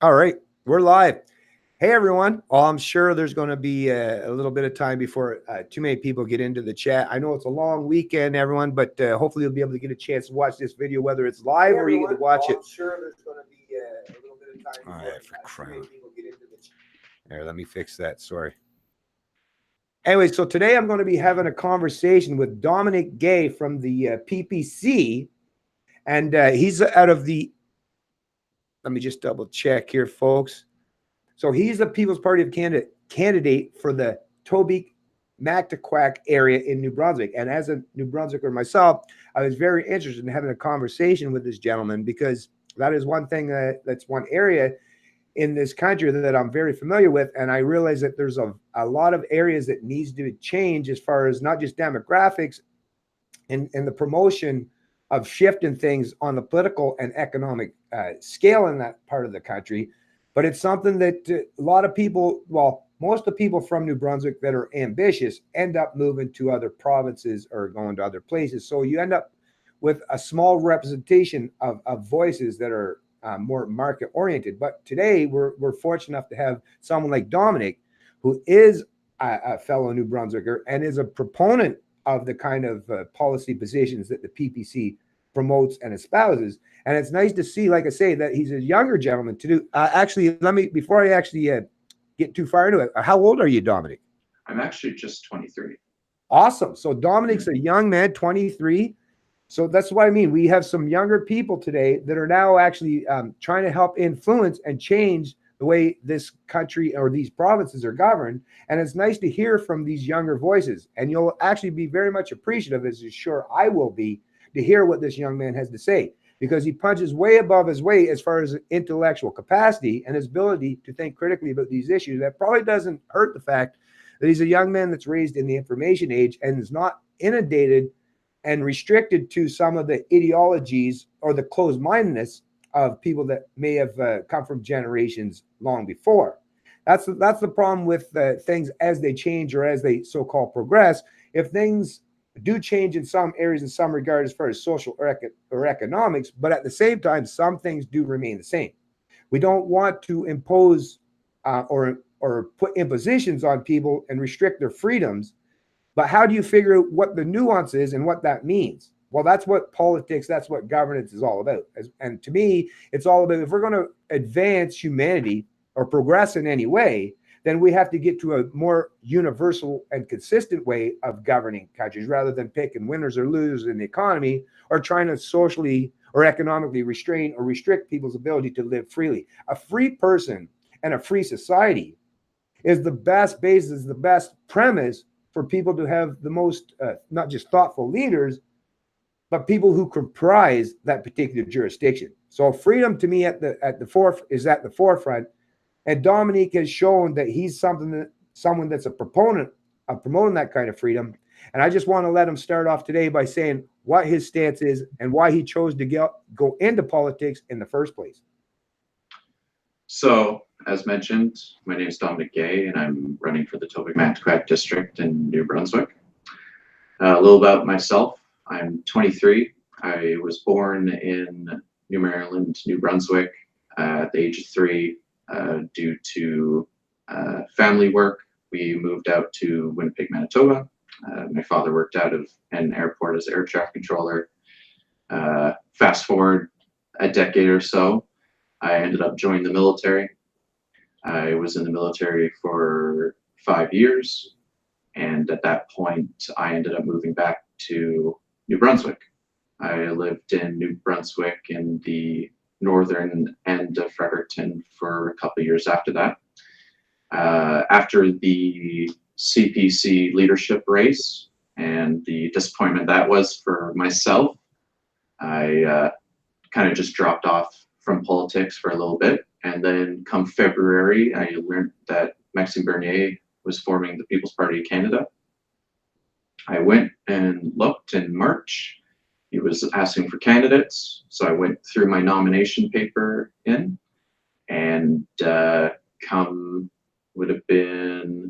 All right, we're live. Hey, everyone. Well, I'm sure there's going to be a little bit of time before too many people get into the chat. I know it's a long weekend, everyone, but hopefully you'll be able to get a chance to watch this video, whether it's live or you get to watch it. I'm sure there's going to be a little bit of time before too many people get into the chat. There, let me fix that. Sorry. Anyway, so today I'm going to be having a conversation with Dominic Guay from the PPC, and he's out of the. Let me just double check here, folks. So he's the People's Party of Canada candidate for the Tobique, Mactaquac area in New Brunswick. And as a New Brunswicker myself, I was very interested in having a conversation with this gentleman because that is one thing that's one area in this country that I'm very familiar with. And I realize that there's a lot of areas that needs to change as far as not just demographics and the promotion of shifting things on the political and economic scale in that part of the country. But it's something that a lot of people, well, most of the people from New Brunswick that are ambitious end up moving to other provinces or going to other places. So you end up with a small representation of voices that are more market oriented. But today we're fortunate enough to have someone like Dominic, who is a fellow New Brunswicker and is a proponent of the kind of policy positions that the PPC promotes and espouses. And it's nice to see, like I say, that he's a younger gentleman to do. Actually, let me, before I actually get too far into it, how old are you, Dominic? I'm actually just 23. Awesome. So Dominic's a young man, 23. So that's what I mean. We have some younger people today that are now actually trying to help influence and change the way this country or these provinces are governed. And it's nice to hear from these younger voices. And you'll actually be very much appreciative, as sure I will be, to hear what this young man has to say, because he punches way above his weight as far as intellectual capacity and his ability to think critically about these issues. That probably doesn't hurt the fact that he's a young man that's raised in the information age and is not inundated and restricted to some of the ideologies or the closed-mindedness of people that may have come from generations long before. That's the problem with things as they change or as they so-called progress. If things do change in some areas in some regard as far as social or economics, but at the same time, some things do remain the same. We don't want to impose or put impositions on people and restrict their freedoms, but how do you figure out what the nuance is and what that means? Well, that's what politics, that's what governance is all about. And to me, it's all about, if we're going to advance humanity or progress in any way, then we have to get to a more universal and consistent way of governing countries rather than picking winners or losers in the economy or trying to socially or economically restrain or restrict people's ability to live freely. A free person and a free society is the best basis, the best premise for people to have the most, not just thoughtful leaders, but people who comprise that particular jurisdiction. So freedom to me is at the forefront. And Dominic has shown that he's someone that's a proponent of promoting that kind of freedom. And I just want to let him start off today by saying what his stance is and why he chose to go into politics in the first place. So, as mentioned, my name is Dominic Guay, and I'm running for the Tobique Mactaquac district in New Brunswick. A little about myself. I'm 23. I was born in New Maryland, New Brunswick at the age of 3. Due to family work, we moved out to Winnipeg, Manitoba. My father worked out of an airport as air traffic controller. Fast forward a decade or so, I ended up joining the military. I was in the military for 5 years, and at that point, I ended up moving back to New Brunswick. I lived in New Brunswick in the northern end of Fredericton for a couple of years after that. After the CPC leadership race and the disappointment that was for myself, I kind of just dropped off from politics for a little bit. And then come February, I learned that Maxime Bernier was forming the People's Party of Canada. I went and looked in March. He was asking for candidates, so I went through my nomination paper in, and come would have been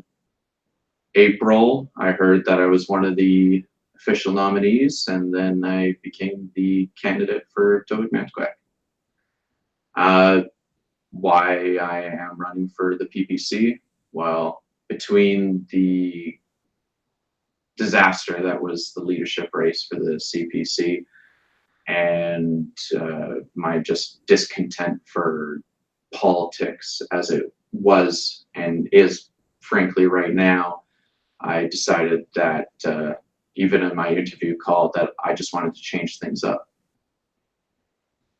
April, I heard that I was one of the official nominees, and then I became the candidate for Tobique Mactaquac. why I am running for the PPC. Well, between the disaster that was the leadership race for the CPC and my just discontent for politics as it was and is frankly right now, I decided that even in my interview call that I just wanted to change things up.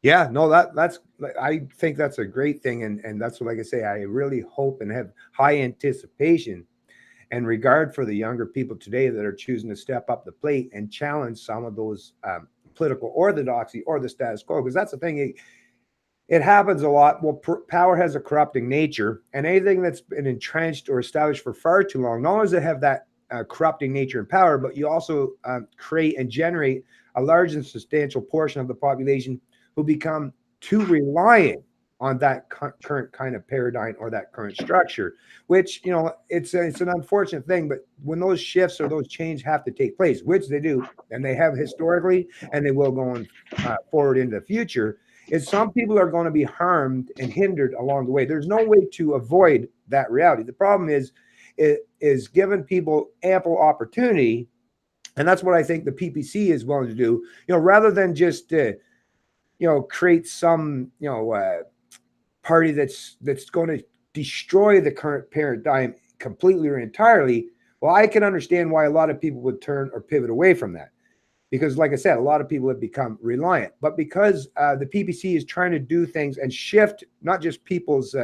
Yeah, no, that's I think that's a great thing, and that's what, like I say, I really hope and have high anticipation and regard for the younger people today that are choosing to step up the plate and challenge some of those political orthodoxy or the status quo, because that's the thing. It happens a lot. Well, power has a corrupting nature, and anything that's been entrenched or established for far too long, not only does it have that corrupting nature and power, but you also create and generate a large and substantial portion of the population who become too reliant on that current kind of paradigm or that current structure, which, you know, it's an unfortunate thing. But when those shifts or those changes have to take place, which they do, and they have historically, and they will going forward into the future, is some people are going to be harmed and hindered along the way. There's no way to avoid that reality. The problem is, it is giving people ample opportunity, and that's what I think the PPC is willing to do. You know, rather than just create some party that's going to destroy the current paradigm completely or entirely. Well, I can understand why a lot of people would turn or pivot away from that, because, like I said, a lot of people have become reliant. But because the PPC is trying to do things and shift not just people's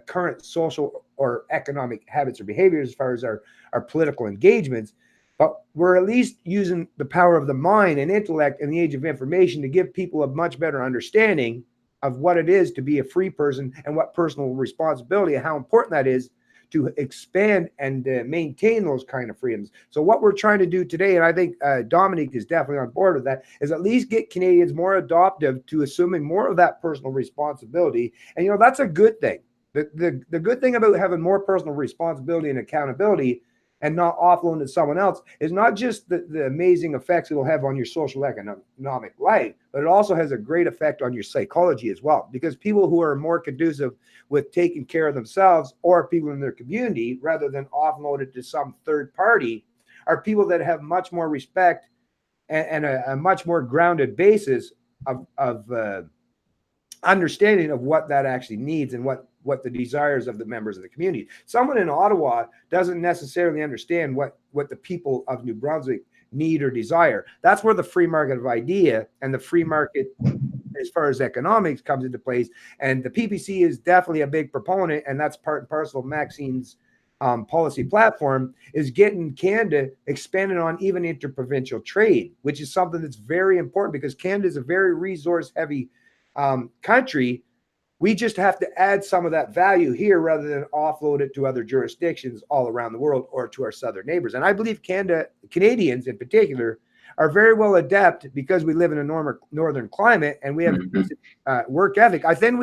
current social or economic habits or behaviors as far as our political engagements, but we're at least using the power of the mind and intellect in the age of information to give people a much better understanding of what it is to be a free person and what personal responsibility and how important that is to expand and maintain those kind of freedoms. So what we're trying to do today, and I think Dominic is definitely on board with that, is at least get Canadians more adoptive to assuming more of that personal responsibility. And, you know, that's a good thing. The good thing about having more personal responsibility and accountability and not offloading to someone else is not just the amazing effects it'll have on your social economic life, but it also has a great effect on your psychology as well. Because people who are more conducive with taking care of themselves or people in their community, rather than offload it to some third party, are people that have much more respect and a much more grounded basis of understanding of what that actually needs and what the desires of the members of the community. Someone in Ottawa doesn't necessarily understand what the people of New Brunswick need or desire. That's where the free market of idea and the free market as far as economics comes into place. And the PPC is definitely a big proponent, and that's part and parcel of Maxine's policy platform, is getting Canada expanded on even interprovincial trade, which is something that's very important because Canada is a very resource heavy country. We just have to add some of that value here rather than offload it to other jurisdictions all around the world or to our southern neighbors. And I believe Canadians in particular are very well adept because we live in a northern climate and we have work ethic. I think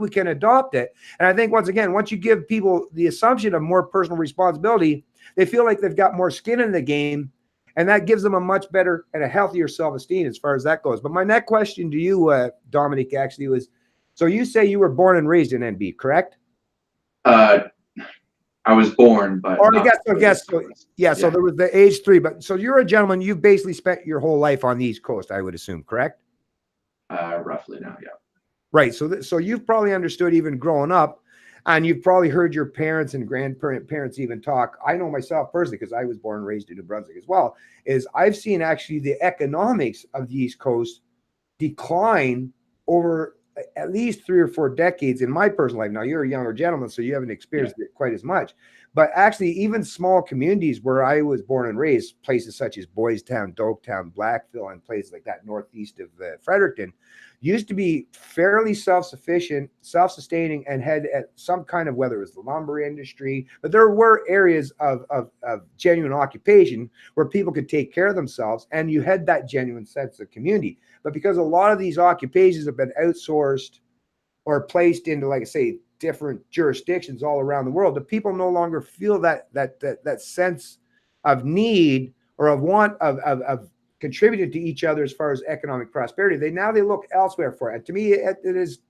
we can adopt it. And I think, once again, once you give people the assumption of more personal responsibility, they feel like they've got more skin in the game, and that gives them a much better and a healthier self-esteem as far as that goes. But my next question to you, Dominic, actually was, so you say you were born and raised in NB, correct? I was born, but or I guess so, yeah. So there was the age 3, but so you're a gentleman. You've basically spent your whole life on the East Coast, I would assume, correct? Roughly now, yeah. Right. So you've probably understood even growing up, and you've probably heard your parents and grandparents even talk. I know myself personally, because I was born and raised in New Brunswick as well, is I've seen actually the economics of the East Coast decline over at least 3 or 4 decades in my personal life. Now, you're a younger gentleman, so you haven't experienced it quite as much. But actually, even small communities where I was born and raised, places such as Boys Town, Doketown, Blackville, and places like that northeast of Fredericton, used to be fairly self-sufficient, self-sustaining, and had some kind of, whether it was the lumber industry, but there were areas of genuine occupation where people could take care of themselves, and you had that genuine sense of community. But because a lot of these occupations have been outsourced or placed into, like I say, different jurisdictions all around the world, the people no longer feel that sense of need or of want of contributing to each other as far as economic prosperity. They look elsewhere for it. And to me, it is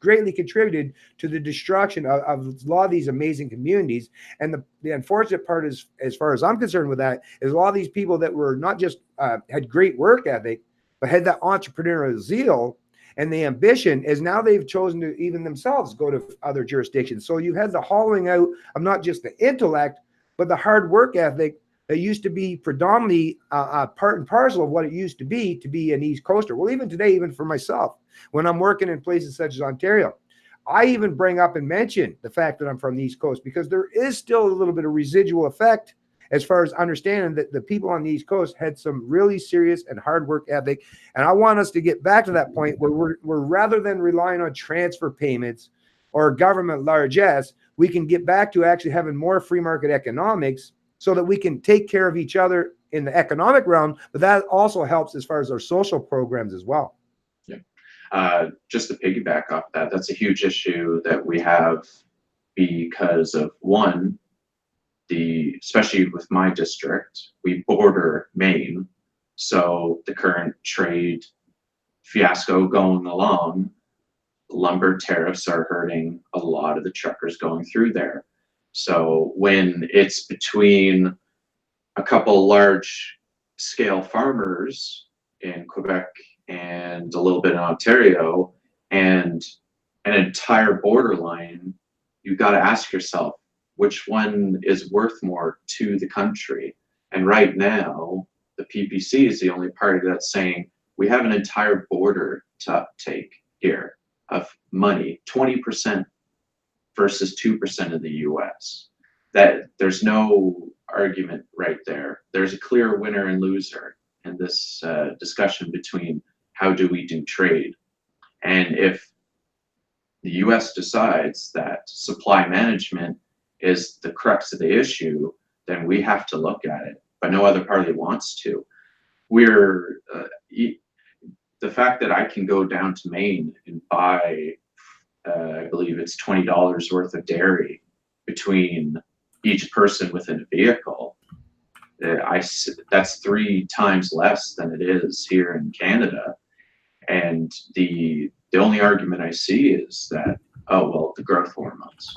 greatly contributed to the destruction of a lot of these amazing communities. And the unfortunate part is, as far as I'm concerned with that, is a lot of these people that were not just had great work ethic, but had that entrepreneurial zeal and the ambition, is now they've chosen to even themselves go to other jurisdictions. So you had the hollowing out of not just the intellect, but the hard work ethic that used to be predominantly part and parcel of what it used to be an East Coaster. Well, even today, even for myself, when I'm working in places such as Ontario, I even bring up and mention the fact that I'm from the East Coast, because there is still a little bit of residual effect as far as understanding that the people on the East Coast had some really serious and hard work ethic. And I want us to get back to that point where we're rather than relying on transfer payments or government largesse, we can get back to actually having more free market economics, so that we can take care of each other in the economic realm, but that also helps as far as our social programs as well. Yeah. Just to piggyback off that, that's a huge issue that we have because of, one, especially with my district, we border Maine. So the current trade fiasco going along, lumber tariffs are hurting a lot of the truckers going through there. So when it's between a couple large scale farmers in Quebec and a little bit in Ontario and an entire borderline, you've got to ask yourself, which one is worth more to the country? And right now, the PPC is the only party that's saying we have an entire border to uptake here of money, 20% versus 2% of the US. That there's no argument right there. There's a clear winner and loser in this discussion between how do we do trade. And if the US decides that supply management is the crux of the issue, then we have to look at it, but no other party wants to. We're the fact that I can go down to Maine and buy, I believe it's $20 worth of dairy between each person within a vehicle. That's 3 times less than it is here in Canada. And the only argument I see is that, oh, well, the growth hormones.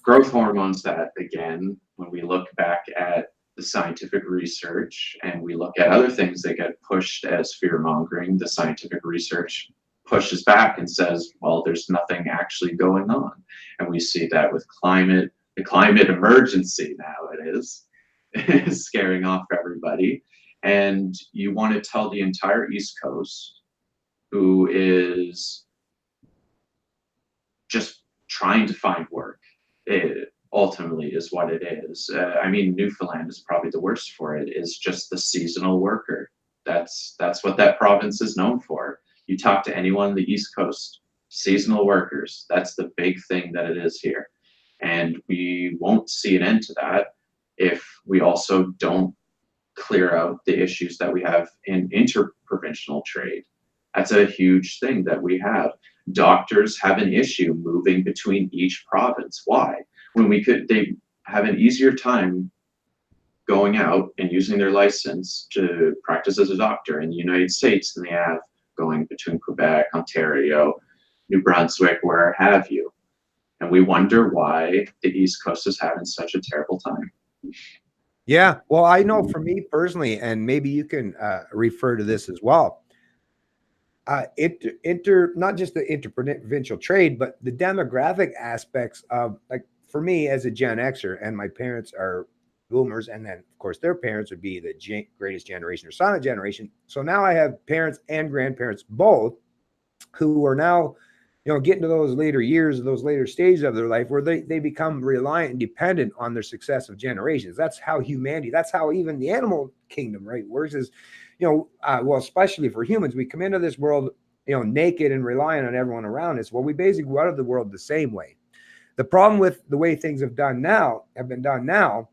Growth hormones that, again, when we look back at the scientific research and we look at other things that get pushed as fear-mongering, the scientific research pushes back and says, well, there's nothing actually going on. And we see that with climate, the climate emergency now it is scaring off everybody. And you want to tell the entire East Coast, who is just trying to find work, it ultimately is what it is. I mean, Newfoundland is probably the worst for it, is just the seasonal worker. That's what that province is known for. You talk to anyone on the East Coast, seasonal workers, that's the big thing that it is here. And we won't see an end to that if we also don't clear out the issues that we have in interprovincial trade. That's a huge thing that we have. Doctors have an issue moving between each province. Why? When they have an easier time going out and using their license to practice as a doctor in the United States than they have going between Quebec, Ontario, New Brunswick, where have you. And we wonder why the East Coast is having such a terrible time. Yeah, well, I know for me personally, and maybe you can refer to this as well. Not just the interprovincial trade, but the demographic aspects of, like, for me as a Gen Xer, and my parents are boomers, and then of course their parents would be the greatest generation or silent generation. So now I have parents and grandparents both who are now, getting to those later years, those later stages of their life where they become reliant and dependent on their successive generations. That's how humanity, that's how even the animal kingdom, right, works is, well, especially for humans, we come into this world, naked and relying on everyone around us. Well, we basically go out of the world the same way. The problem with the way things have been done now,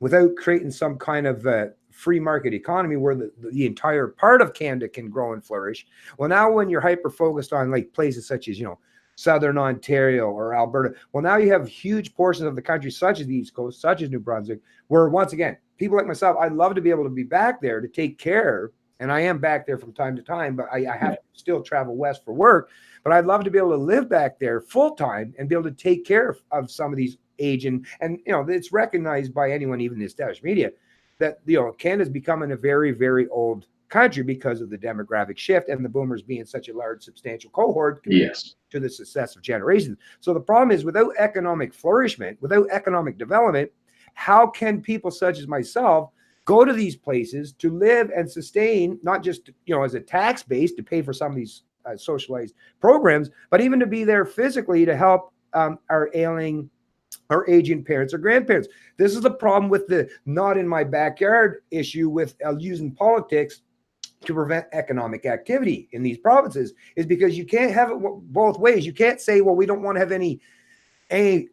without creating some kind of free market economy where the entire part of Canada can grow and flourish. Well, now when you're hyper focused on like places such as, Southern Ontario or Alberta, well, now you have huge portions of the country, such as the East Coast, such as New Brunswick, where once again, people like myself, I'd love to be able to be back there to take care and I am back there from time to time, but I have to still travel west for work. But I'd love to be able to live back there full time and be able to take care of some of these aging. And it's recognized by anyone, even the established media, that Canada's becoming a very, very old country because of the demographic shift and the boomers being such a large, substantial cohort to the successive generations. So the problem is, without economic flourishment, without economic development, how can people such as myself go to these places to live and sustain, not just as a tax base to pay for some of these socialized programs, but even to be there physically to help our aging parents or grandparents. This is the problem with the not in my backyard issue with using politics to prevent economic activity in these provinces, is because you can't have it both ways. You can't say, well, we don't want to have any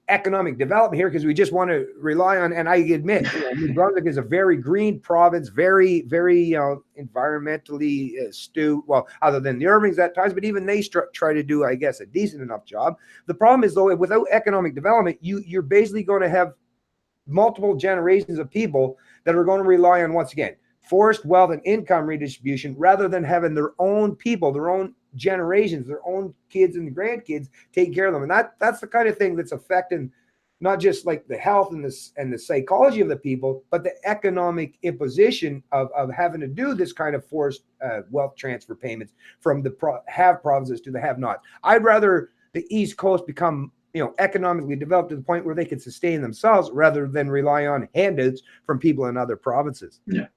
economic development here because we just want to rely on, and I admit, New Brunswick is a very green province, very, very environmentally astute, well, other than the Irvings at times, but even they try to do, I guess, a decent enough job. The problem is, though, without economic development, you're basically going to have multiple generations of people that are going to rely on, once again, forced wealth and income redistribution, rather than having their own people, their own generations, their own kids and grandkids take care of them. And that's the kind of thing that's affecting not just like the health and the psychology of the people, but the economic imposition of having to do this kind of forced wealth transfer payments from the have provinces to the have not. I'd rather the East Coast become economically developed to the point where they can sustain themselves, rather than rely on handouts from people in other provinces. Yeah.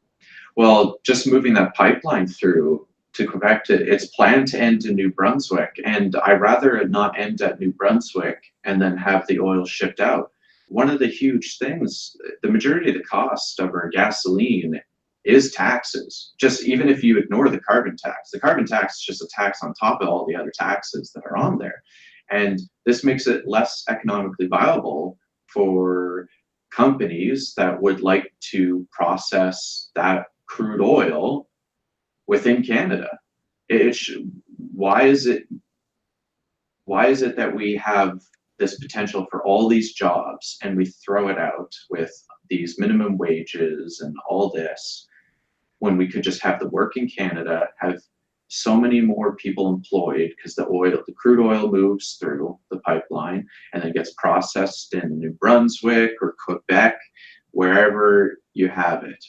Well, just moving that pipeline through to Quebec, it's planned to end in New Brunswick, and I'd rather it not end at New Brunswick and then have the oil shipped out. One of the huge things, the majority of the cost of our gasoline is taxes. Just even if you ignore the carbon tax is just a tax on top of all the other taxes that are on there. And this makes it less economically viable for companies that would like to process that crude oil within Canada. Why is it that we have this potential for all these jobs and we throw it out with these minimum wages and all this, when we could just have the work in Canada, have so many more people employed, because the crude oil moves through the pipeline and then gets processed in New Brunswick or Quebec, wherever you have it.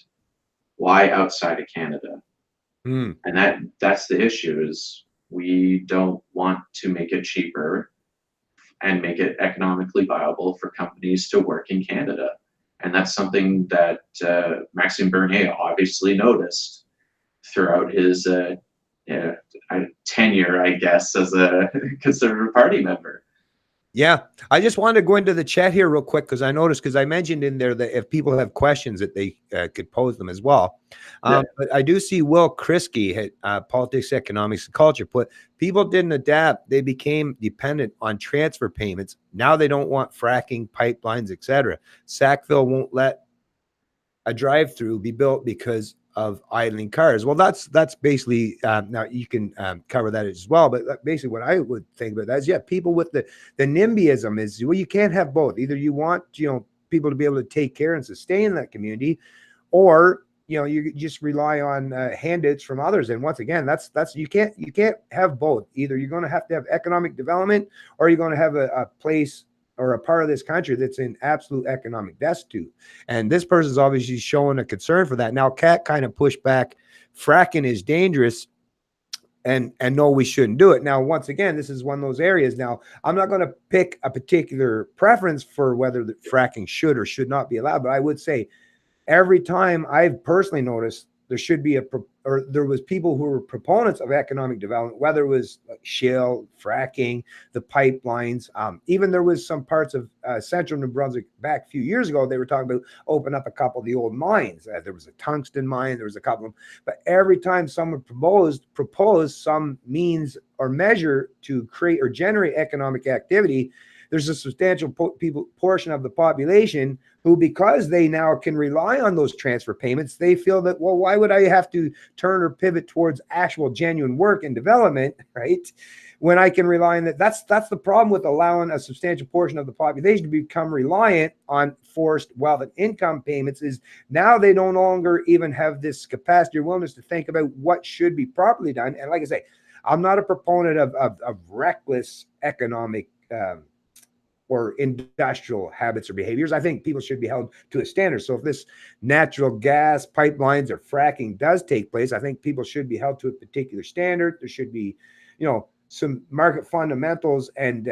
Why outside of Canada? And that's the issue, is we don't want to make it cheaper and make it economically viable for companies to work in Canada. And that's something that Maxime Bernier obviously noticed throughout his tenure, I guess, as a Conservative Party member. Yeah, I just wanted to go into the chat here real quick, because I mentioned in there that if people have questions that they could pose them as well. But I do see Will Krisky at Politics, Economics, and Culture put, people didn't adapt. They became dependent on transfer payments. Now they don't want fracking, pipelines, etc. Sackville won't let a drive-through be built because of idling cars. Well, that's basically now you can cover that as well, but basically what I would think about that is, people with the NIMBYism is, well, you can't have both. Either you want people to be able to take care and sustain that community, or you just rely on handouts from others. And once again, that's you can't have both. Either you're going to have economic development, or you're going to have a place or a part of this country that's in absolute economic destitute. And this person's obviously showing a concern for that. Now, Kat kind of pushed back, fracking is dangerous, and no, we shouldn't do it. Now, once again, this is one of those areas. Now, I'm not going to pick a particular preference for whether the fracking should or should not be allowed, but I would say every time I've personally noticed there should be there was people who were proponents of economic development, whether it was like shale, fracking, the pipelines. Even there was some parts of central New Brunswick back a few years ago, they were talking about open up a couple of the old mines. There was a tungsten mine, there was a couple of them. But every time someone proposed some means or measure to create or generate economic activity, there's a substantial portion of the population who, because they now can rely on those transfer payments, they feel that, well, why would I have to turn or pivot towards actual genuine work and development, right? When I can rely on that. That's the problem with allowing a substantial portion of the population to become reliant on forced wealth and income payments, is now they no longer even have this capacity or willingness to think about what should be properly done. And like I say, I'm not a proponent of reckless economic or industrial habits or behaviors. I think people should be held to a standard. So if this natural gas pipelines or fracking does take place, I think people should be held to a particular standard. There should be, some market fundamentals and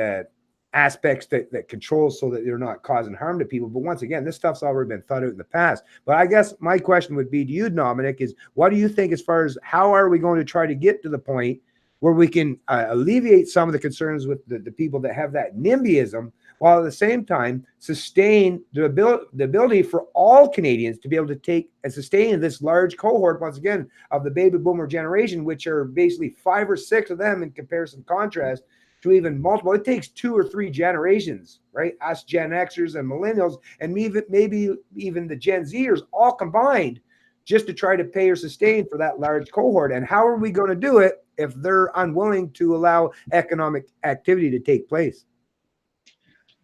aspects that control so that they're not causing harm to people. But once again, this stuff's already been thought out in the past. But I guess my question would be to you, Dominic, is what do you think as far as how are we going to try to get to the point where we can alleviate some of the concerns with the people that have that NIMBYism, while at the same time sustain the ability for all Canadians to be able to take and sustain this large cohort, once again, of the baby boomer generation, which are basically 5 or 6 of them in comparison contrast to even multiple. It takes 2 or 3 generations, right? Us Gen Xers and millennials, and maybe even the Gen Zers all combined just to try to pay or sustain for that large cohort. And how are we going to do it if they're unwilling to allow economic activity to take place?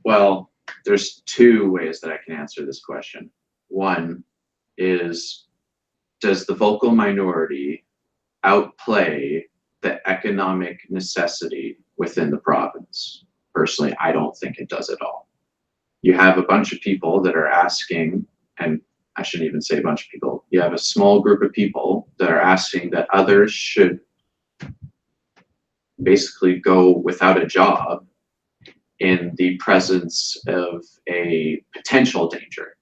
Well, there's 2 ways that I can answer this question. One is, does the vocal minority outplay the economic necessity within the province? Personally, I don't think it does at all. You have a bunch of people that are asking, and I shouldn't even say a bunch of people, you have a small group of people that are asking that others should basically go without a job in the presence of a potential danger,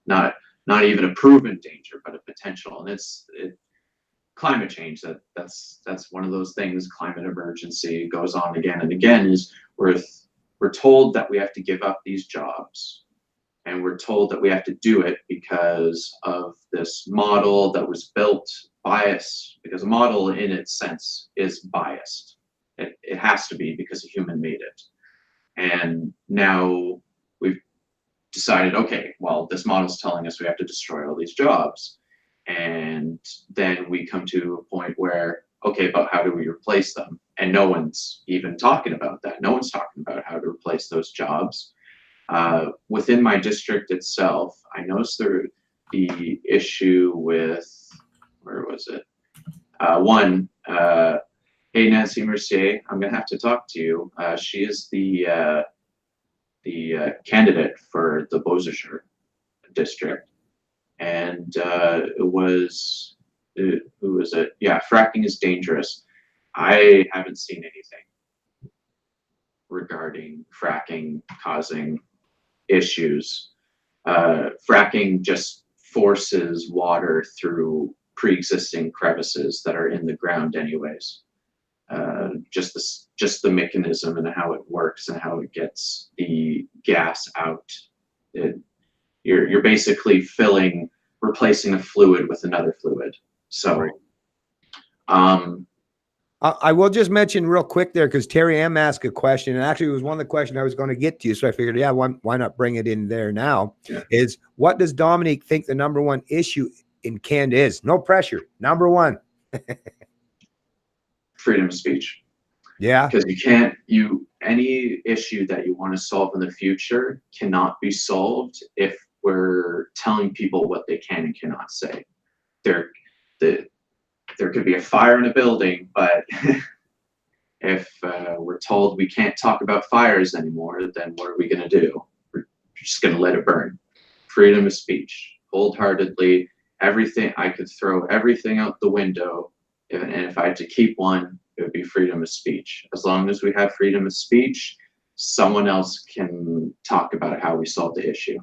not even a proven danger, but a potential. And it's climate change. That's one of those things. Climate emergency goes on again and again. Is we're told that we have to give up these jobs, and we're told that we have to do it because of this model that was built biased. Because a model in its sense is biased. It has to be because a human made it. And now we've decided, okay, well, this model's telling us we have to destroy all these jobs. And then we come to a point where, okay, but how do we replace them? And no one's even talking about that. No one's talking about how to replace those jobs. Within my district itself, I noticed the issue with, where was it? Hey, Nancy Mercier, I'm going to have to talk to you. She is the candidate for the Beausejour district. And who was it? Yeah, fracking is dangerous. I haven't seen anything regarding fracking causing issues. Fracking just forces water through pre-existing crevices that are in the ground anyways. Just the mechanism and how it works and how it gets the gas out. You're basically replacing a fluid with another fluid. So, I will just mention real quick there, because Terry M asked a question, and actually it was one of the questions I was going to get to, so I figured, yeah, why not bring it in there now? Yeah. Is what does Dominic think the #1 issue in Canada is? No pressure. #1. Freedom of speech. Yeah. Because any issue that you want to solve in the future cannot be solved if we're telling people what they can and cannot say. There could be a fire in a building, but if we're told we can't talk about fires anymore, then what are we going to do? We're just going to let it burn. Freedom of speech. Wholeheartedly, everything. I could throw everything out the window, and if I had to keep one, it would be freedom of speech. As long as we have freedom of speech, someone else can talk about how we solve the issue.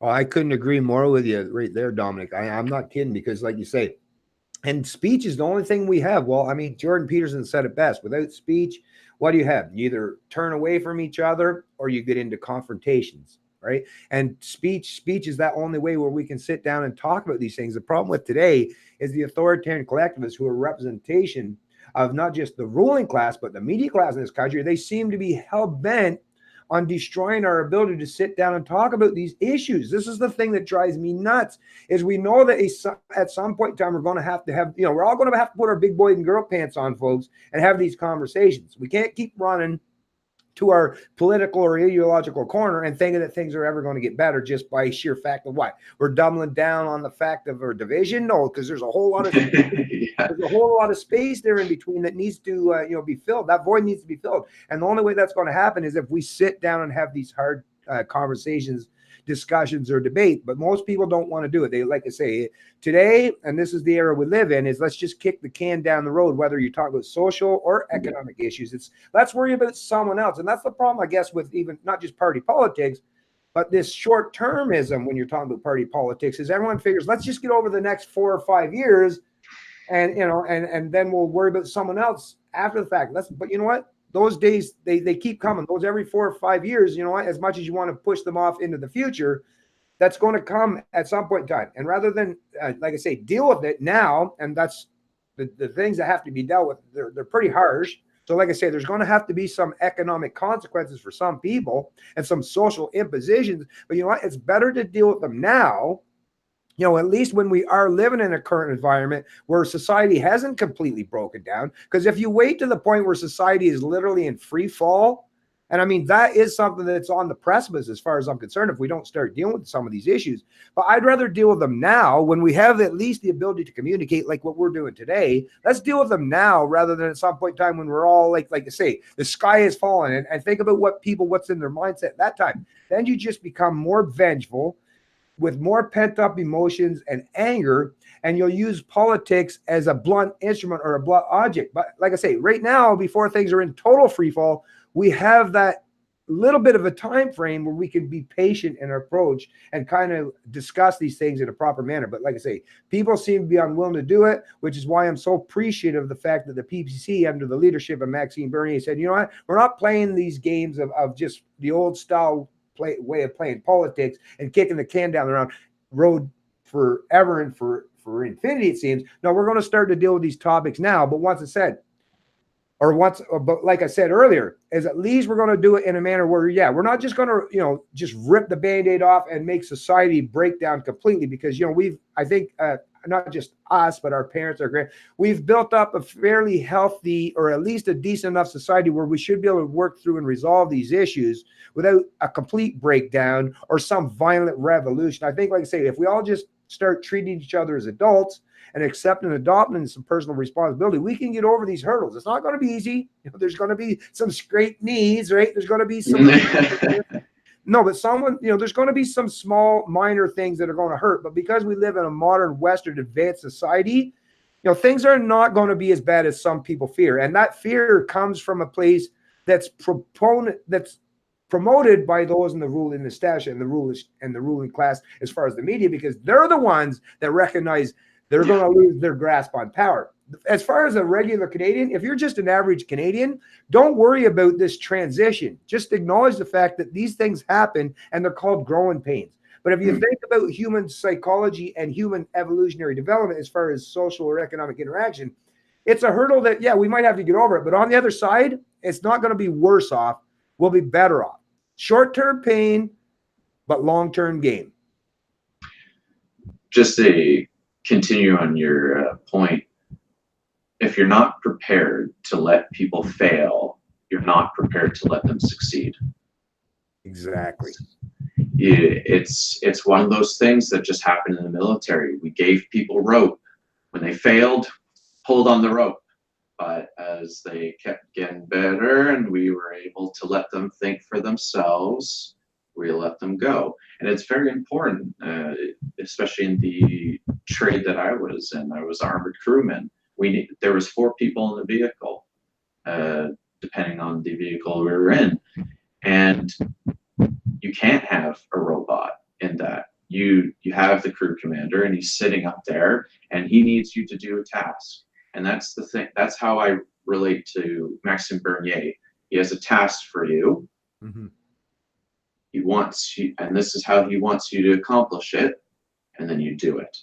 Oh, I couldn't agree more with you right there, Dominic. I'm not kidding, because like you say, and speech is the only thing we have. Well, I mean, Jordan Peterson said it best. Without speech, what do you have? You either turn away from each other or you get into confrontations, right? And speech is that only way where we can sit down and talk about these things. The problem with today is the authoritarian collectivists, who are representation of not just the ruling class, but the media class in this country. They seem to be hell-bent on destroying our ability to sit down and talk about these issues. This is the thing that drives me nuts, is we know that at some point in time, we're going to have, we're all going to have to put our big boy and girl pants on, folks, and have these conversations. We can't keep running to our political or ideological corner and thinking that things are ever going to get better just by sheer fact of what? We're doubling down on the fact of our division? No, because there's a whole lot of there's a whole lot of space there in between that needs to be filled. That void needs to be filled. And the only way that's going to happen is if we sit down and have these hard conversations, discussions, or debate. But most people don't want to do it. They like to say today, and this is the era we live in, is let's just kick the can down the road, whether you talk about social or economic issues. It's let's worry about someone else. And that's the problem, I guess, with even not just party politics, but this short-termism when you're talking about party politics, is everyone figures let's just get over the next 4 or 5 years and then we'll worry about someone else after the fact. But you know what? Those days, they keep coming. Those every 4 or 5 years, you know what? As much as you want to push them off into the future, that's going to come at some point in time. And rather than, like I say, deal with it now, and that's the things that have to be dealt with, they're pretty harsh. So like I say, there's going to have to be some economic consequences for some people and some social impositions. But you know what? It's better to deal with them now, at least when we are living in a current environment where society hasn't completely broken down. Because if you wait to the point where society is literally in free fall, and I mean, that is something that's on the precipice as far as I'm concerned, if we don't start dealing with some of these issues. But I'd rather deal with them now when we have at least the ability to communicate like what we're doing today. Let's deal with them now rather than at some point in time when we're all like I say, the sky is falling, and think about what's in their mindset at that time. Then you just become more vengeful, with more pent-up emotions and anger, and you'll use politics as a blunt instrument or a blunt object. But like I say, right now, before things are in total free fall, we have that little bit of a time frame where we can be patient in our approach and kind of discuss these things in a proper manner. But like I say, people seem to be unwilling to do it, which is why I'm so appreciative of the fact that the PPC, under the leadership of Maxime Bernier, said, you know what, we're not playing these games of just the old style way of playing politics and kicking the can down the road forever and for infinity, it seems. No, we're going to start to deal with these topics now. But but like I said earlier, is at least we're going to do it in a manner where, we're not just going to, just rip the Band-Aid off and make society break down completely, because, I think not just us, but our parents, we've built up a fairly healthy, or at least a decent enough society where we should be able to work through and resolve these issues without a complete breakdown or some violent revolution. I think, like I say, if we all just start treating each other as adults and accepting and adopting some personal responsibility, we can get over these hurdles. It's not going to be easy. There's going to be some scraped knees, right? There's going to be some no, but there's going to be some small minor things that are going to hurt. But because we live in a modern Western advanced society, things are not going to be as bad as some people fear. And that fear comes from a place that's promoted by those in the ruling establishment and the ruling class, as far as the media, because they're the ones that recognize they're going to lose their grasp on power. As far as a regular Canadian, if you're just an average Canadian, don't worry about this transition. Just acknowledge the fact that these things happen and they're called growing pains. But if you think about human psychology and human evolutionary development as far as social or economic interaction, it's a hurdle that, we might have to get over it. But on the other side, it's not going to be worse off. We'll be better off. Short-term pain, but long-term gain. Just to continue on your point, if you're not prepared to let people fail, you're not prepared to let them succeed. Exactly. It's one of those things that just happened in the military. We gave people rope. When they failed, pulled on the rope. But as they kept getting better and we were able to let them think for themselves, we let them go. And it's very important, especially in the trade that I was in. I was armored crewman. There was 4 people in the vehicle, depending on the vehicle we were in. And you can't have a robot in that. You have the crew commander, and he's sitting up there, and he needs you to do a task. And that's the thing. That's how I relate to Maxime Bernier. He has a task for you. Mm-hmm. He wants you, and this is how he wants you to accomplish it, and then you do it.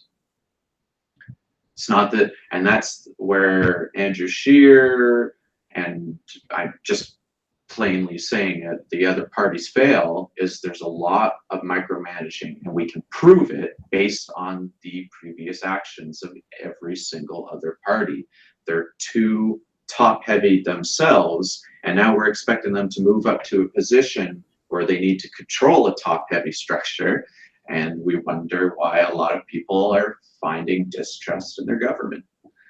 It's not that, and that's where Andrew Scheer and plainly saying it, the other parties fail, is there's a lot of micromanaging, and we can prove it based on the previous actions of every single other party. They're too top heavy themselves, and now we're expecting them to move up to a position where they need to control a top heavy structure. And we wonder why a lot of people are finding distrust in their government.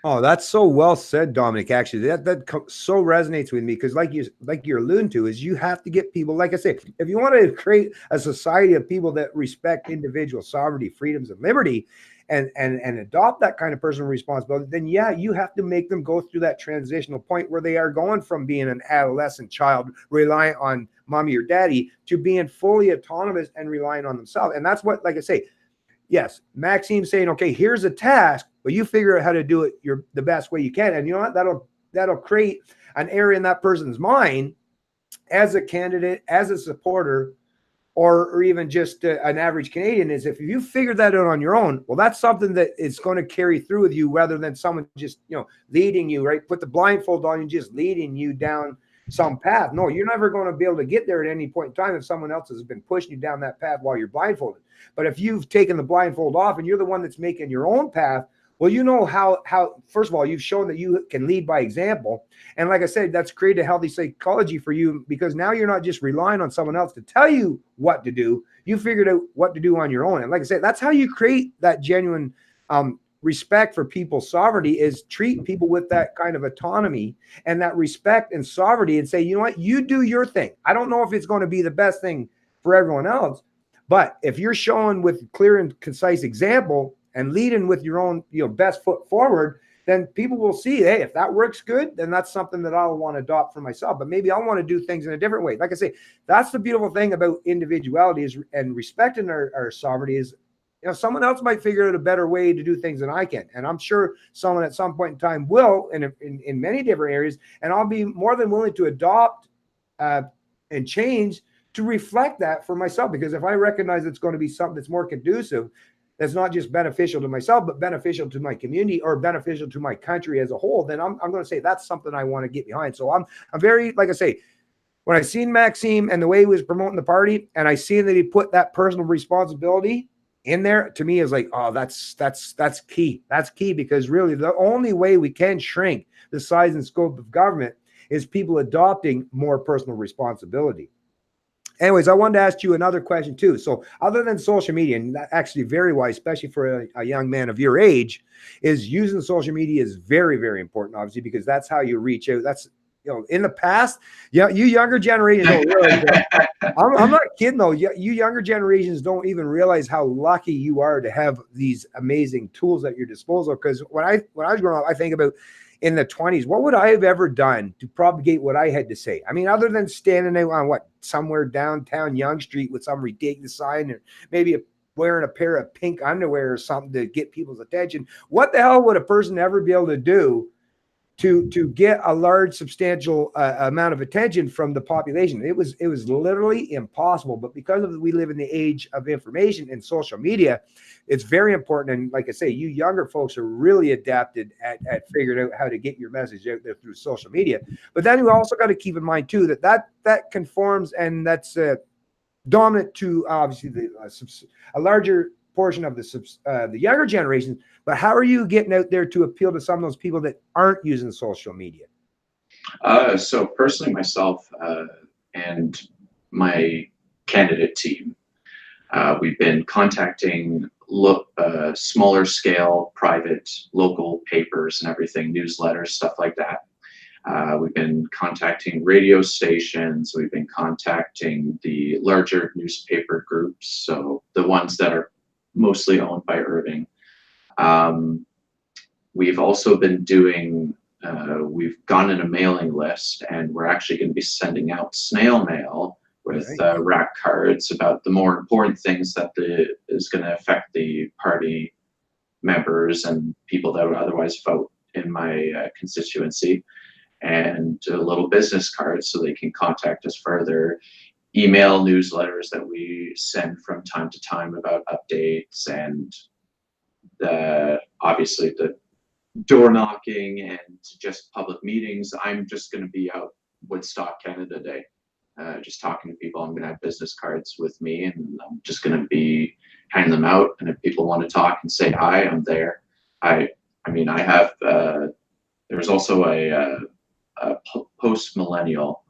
Oh, that's so well said, Dominic. Actually, that so resonates with me, because like you're alluding to, is you have to get people, like I say, if you want to create a society of people that respect individual sovereignty, freedoms, and liberty, and adopt that kind of personal responsibility, then yeah, you have to make them go through that transitional point where they are going from being an adolescent child reliant on mommy or daddy to being fully autonomous and relying on themselves. And that's what, like I say, yes, Maxime's saying, okay, here's a task, but you figure out how to do it the best way you can. And you know what? That'll create an area in that person's mind as a candidate, as a supporter, or even just an average Canadian, is if you figure that out on your own, well, that's something that is going to carry through with you, rather than someone just, leading you, right? Put the blindfold on and just leading you down some path. No, you're never going to be able to get there at any point in time if someone else has been pushing you down that path while you're blindfolded. But if you've taken the blindfold off and you're the one that's making your own path, well, you know how first of all, you've shown that you can lead by example. And like I said, that's created a healthy psychology for you, because now you're not just relying on someone else to tell you what to do. You figured out what to do on your own. And like I said, that's how you create that genuine respect for people's sovereignty, is treat people with that kind of autonomy and that respect and sovereignty, and say, you know what, you do your thing. I don't know if it's going to be the best thing for everyone else, but if you're showing with clear and concise example and leading with your own, best foot forward, then people will see, hey, if that works good, then that's something that I'll want to adopt for myself. But maybe I want to do things in a different way. Like I say, that's the beautiful thing about individuality and respecting our sovereignty is, someone else might figure out a better way to do things than I can. And I'm sure someone at some point in time will in many different areas. And I'll be more than willing to adopt and change to reflect that for myself. Because if I recognize it's going to be something that's more conducive, that's not just beneficial to myself, but beneficial to my community or beneficial to my country as a whole, then I'm going to say that's something I want to get behind. So I'm very, like I say, when I seen Maxime and the way he was promoting the party, and I seen that he put that personal responsibility in there, to me is like, oh, that's key. That's key, because really the only way we can shrink the size and scope of government is people adopting more personal responsibility. Anyways, I wanted to ask you another question too. So other than social media, and that actually very wise, especially for a young man of your age, is using social media is very, very important, obviously, because that's how you reach out. That's, in the past, you younger generations don't realize that. I'm not kidding though. You younger generations don't even realize how lucky you are to have these amazing tools at your disposal. Because when I was growing up, I think about in the 20s, what would I have ever done to propagate what I had to say? I mean, other than standing there on somewhere downtown Yonge Street with some ridiculous sign, or maybe wearing a pair of pink underwear or something to get people's attention. What the hell would a person ever be able to do to get a large, substantial amount of attention from the population? It was literally impossible. But because we live in the age of information and social media, it's very important. And like I say, you younger folks are really adapted at figuring out how to get your message out there through social media. But then you also got to keep in mind too that conforms, and that's dominant to obviously a larger portion of the younger generations. But how are you getting out there to appeal to some of those people that aren't using social media? So personally, myself and my candidate team, we've been contacting smaller scale, private, local papers and everything, newsletters, stuff like that. We've been contacting radio stations. We've been contacting the larger newspaper groups, so the ones that are mostly owned by Irving. We've also been doing, we've gone in a mailing list, and we're actually going to be sending out snail mail with rack cards about the more important things that is going to affect the party members and people that would otherwise vote in my constituency, and little business cards so they can contact us further, email newsletters that we send from time to time about updates, and obviously the door knocking and just public meetings. I'm just going to be out Woodstock Canada Day. Just talking to people. I'm going to have business cards with me, and I'm just going to be handing them out. And if people want to talk and say hi, I'm there. I mean, I have. There's also a post millennial.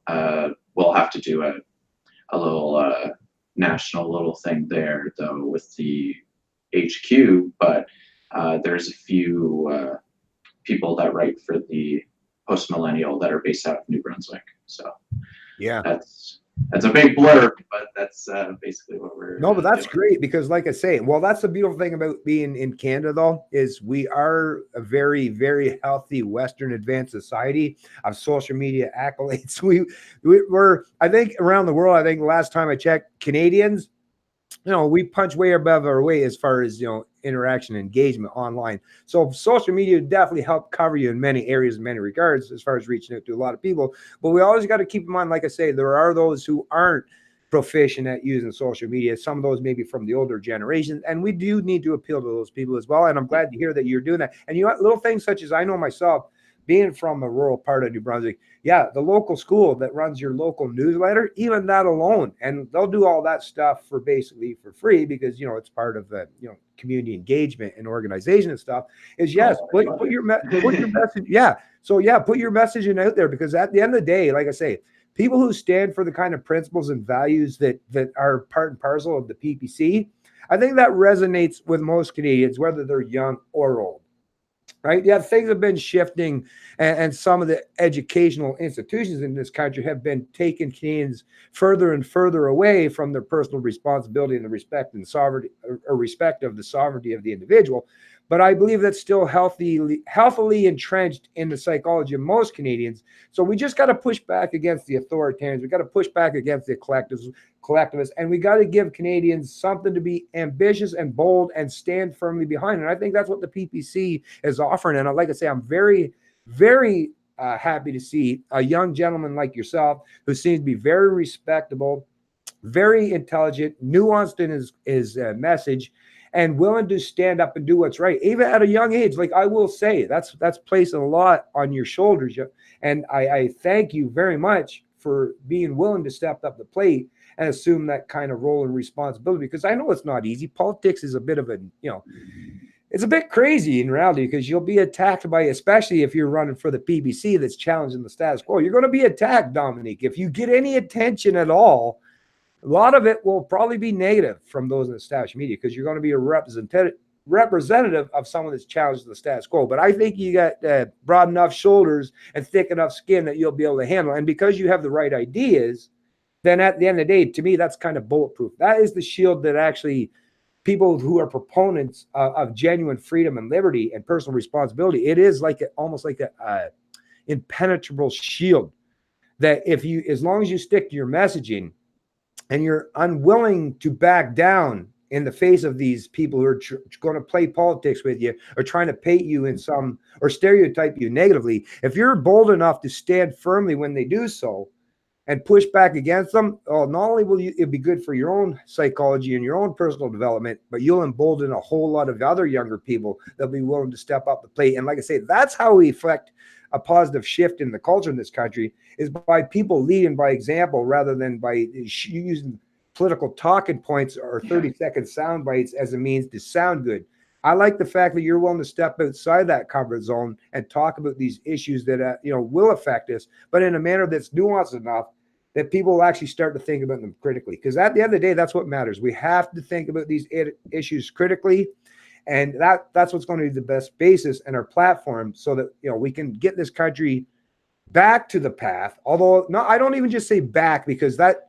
We'll have to do a little national little thing there though with the HQ, but there's a few people that write for the post millennial that are based out of New Brunswick. So yeah, that's a big blurb, but that's basically what we're no, but that's doing. great because, like I say, well, that's the beautiful thing about being in Canada, though, is we are a very, very healthy Western advanced society of social media accolades. We're, I think, around the world. I think last time I checked, Canadians, we punch way above our weight as far as interaction and engagement online. So social media definitely help cover you in many areas, in many regards, as far as reaching out to a lot of people. But we always got to keep in mind, like I say, there are those who aren't proficient at using social media. Some of those maybe from the older generation, and we do need to appeal to those people as well. And I'm glad to hear that you're doing that. And little things such as, I know myself, being from a rural part of New Brunswick, yeah, the local school that runs your local newsletter, even that alone, and they'll do all that stuff for basically for free because it's part of the community engagement and organization and stuff. Is yes, put your message, yeah. So yeah, put your messaging out there, because at the end of the day, like I say, people who stand for the kind of principles and values that are part and parcel of the PPC, I think that resonates with most Canadians, whether they're young or old. Right? Yeah, things have been shifting, and some of the educational institutions in this country have been taking Canadians further and further away from their personal responsibility and the respect and sovereignty, or respect of the sovereignty of the individual. But I believe that's still healthily entrenched in the psychology of most Canadians. So we just got to push back against the authoritarians. We got to push back against the collectivists, and we got to give Canadians something to be ambitious and bold and stand firmly behind. And I think that's what the PPC is offering. And like I say, I'm very, very happy to see a young gentleman like yourself, who seems to be very respectable, very intelligent, nuanced in his message, and willing to stand up and do what's right, even at a young age. Like I will say, that's placing a lot on your shoulders. And I thank you very much for being willing to step up the plate and assume that kind of role and responsibility, because I know it's not easy. Politics is a bit of it's a bit crazy in reality, because you'll be attacked by, especially if you're running for the PPC that's challenging the status quo, you're going to be attacked, Dominic. If you get any attention at all, a lot of it will probably be negative from those in the established media, because you're going to be a representative of someone that's challenged the status quo. But I think you got broad enough shoulders and thick enough skin that you'll be able to handle. And because you have the right ideas, then at the end of the day, to me, that's kind of bulletproof. That is the shield that actually people who are proponents of genuine freedom and liberty and personal responsibility, it is like almost like a impenetrable shield that as long as you stick to your messaging, and you're unwilling to back down in the face of these people who are going to play politics with you, or trying to paint you in some, or stereotype you negatively, if you're bold enough to stand firmly when they do so and push back against them, not only will it be good for your own psychology and your own personal development, but you'll embolden a whole lot of other younger people that'll be willing to step up the plate. And like I say, that's how we affect a positive shift in the culture in this country, is by people leading by example, rather than by using political talking points or 30-second sound bites as a means to sound good. I like the fact that you're willing to step outside that comfort zone and talk about these issues that will affect us, but in a manner that's nuanced enough that people will actually start to think about them critically. Because at the end of the day, that's what matters. We have to think about these issues critically. And that's what's going to be the best basis in our platform, so that we can get this country back to the path. Although I don't even just say back, because that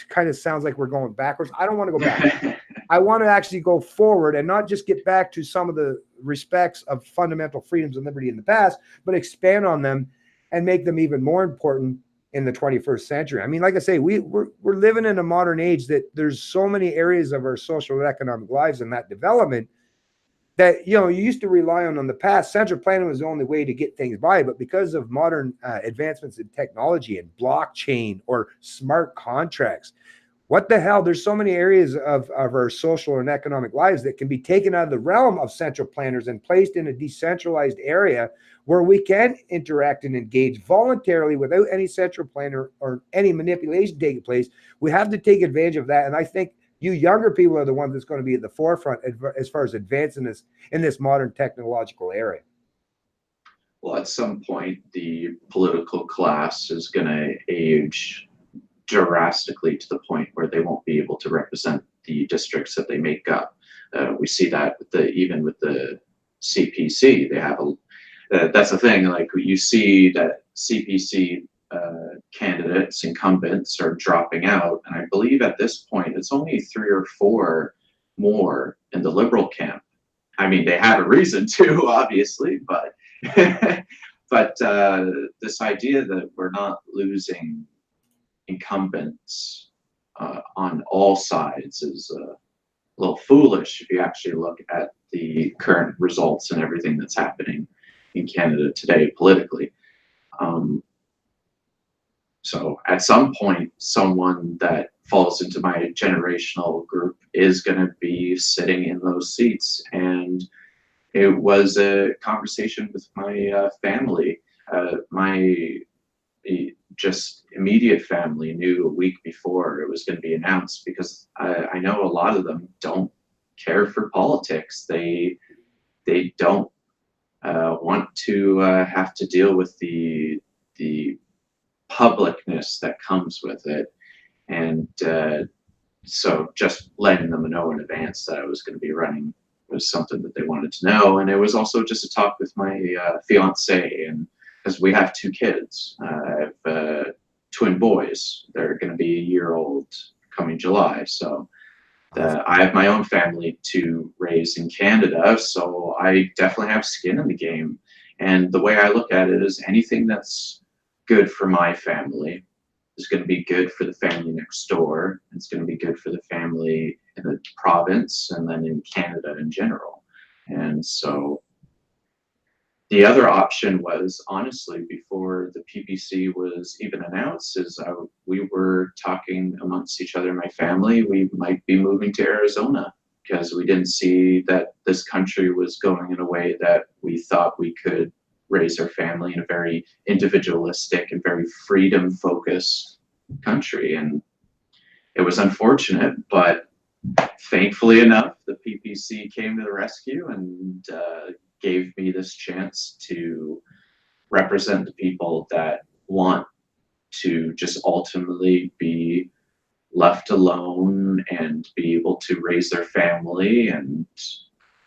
kind of sounds like we're going backwards. I don't want to go back. I want to actually go forward, and not just get back to some of the respects of fundamental freedoms and liberty in the past, but expand on them and make them even more important in the 21st century. I mean, like I say, we're living in a modern age that there's so many areas of our social and economic lives and that development that you used to rely on the past. Central planning was the only way to get things by, but because of modern advancements in technology and blockchain or smart contracts, What the hell? There's so many areas of our social and economic lives that can be taken out of the realm of central planners and placed in a decentralized area where we can interact and engage voluntarily without any central planner or any manipulation taking place. We have to take advantage of that. And I think you younger people are the ones that's going to be at the forefront as far as advancing this in this modern technological area. Well, at some point, the political class is going to age drastically to the point where they won't be able to represent the districts that they make up. We see that with even with the CPC, they have that's the thing. Like you see that CPC candidates, incumbents are dropping out, and I believe at this point it's only 3 or 4 more in the Liberal camp. I mean, they have a reason to, obviously, but but this idea that we're not losing incumbents on all sides is a little foolish if you actually look at the current results and everything that's happening in Canada today politically. So at some point, someone that falls into my generational group is going to be sitting in those seats. And it was a conversation with my family. My just immediate family knew a week before it was going to be announced, because I know a lot of them don't care for politics. They don't want to have to deal with the publicness that comes with it. And so just letting them know in advance that I was going to be running was something that they wanted to know. And it was also just a talk with my fiance, and because we have 2 kids. I have twin boys. They're going to be a year old coming July. So I have my own family to raise in Canada. So I definitely have skin in the game. And the way I look at it is anything that's good for my family is going to be good for the family next door. It's going to be good for the family in the province and then in Canada in general. And so the other option was, honestly, before the PPC was even announced, is we were talking amongst each other, my family, we might be moving to Arizona, because we didn't see that this country was going in a way that we thought we could raise our family in a very individualistic and very freedom-focused country. And it was unfortunate, but thankfully enough, the PPC came to the rescue and gave me this chance to represent the people that want to just ultimately be left alone and be able to raise their family and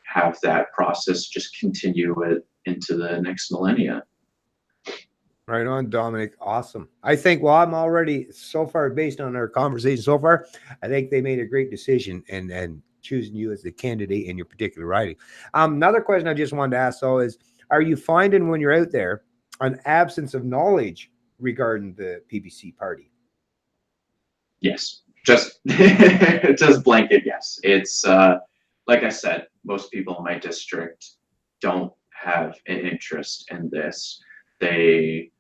have that process just continue it into the next millennia. Right on, Dominic. Awesome. I think, well, I'm already so far, based on our conversation so far, I think they made a great decision and choosing you as the candidate in your particular riding. Another question I just wanted to ask, though, is, are you finding when you're out there an absence of knowledge regarding the PPC party? Yes, just blanket yes. It's like I said, most people in my district don't have an interest in this. They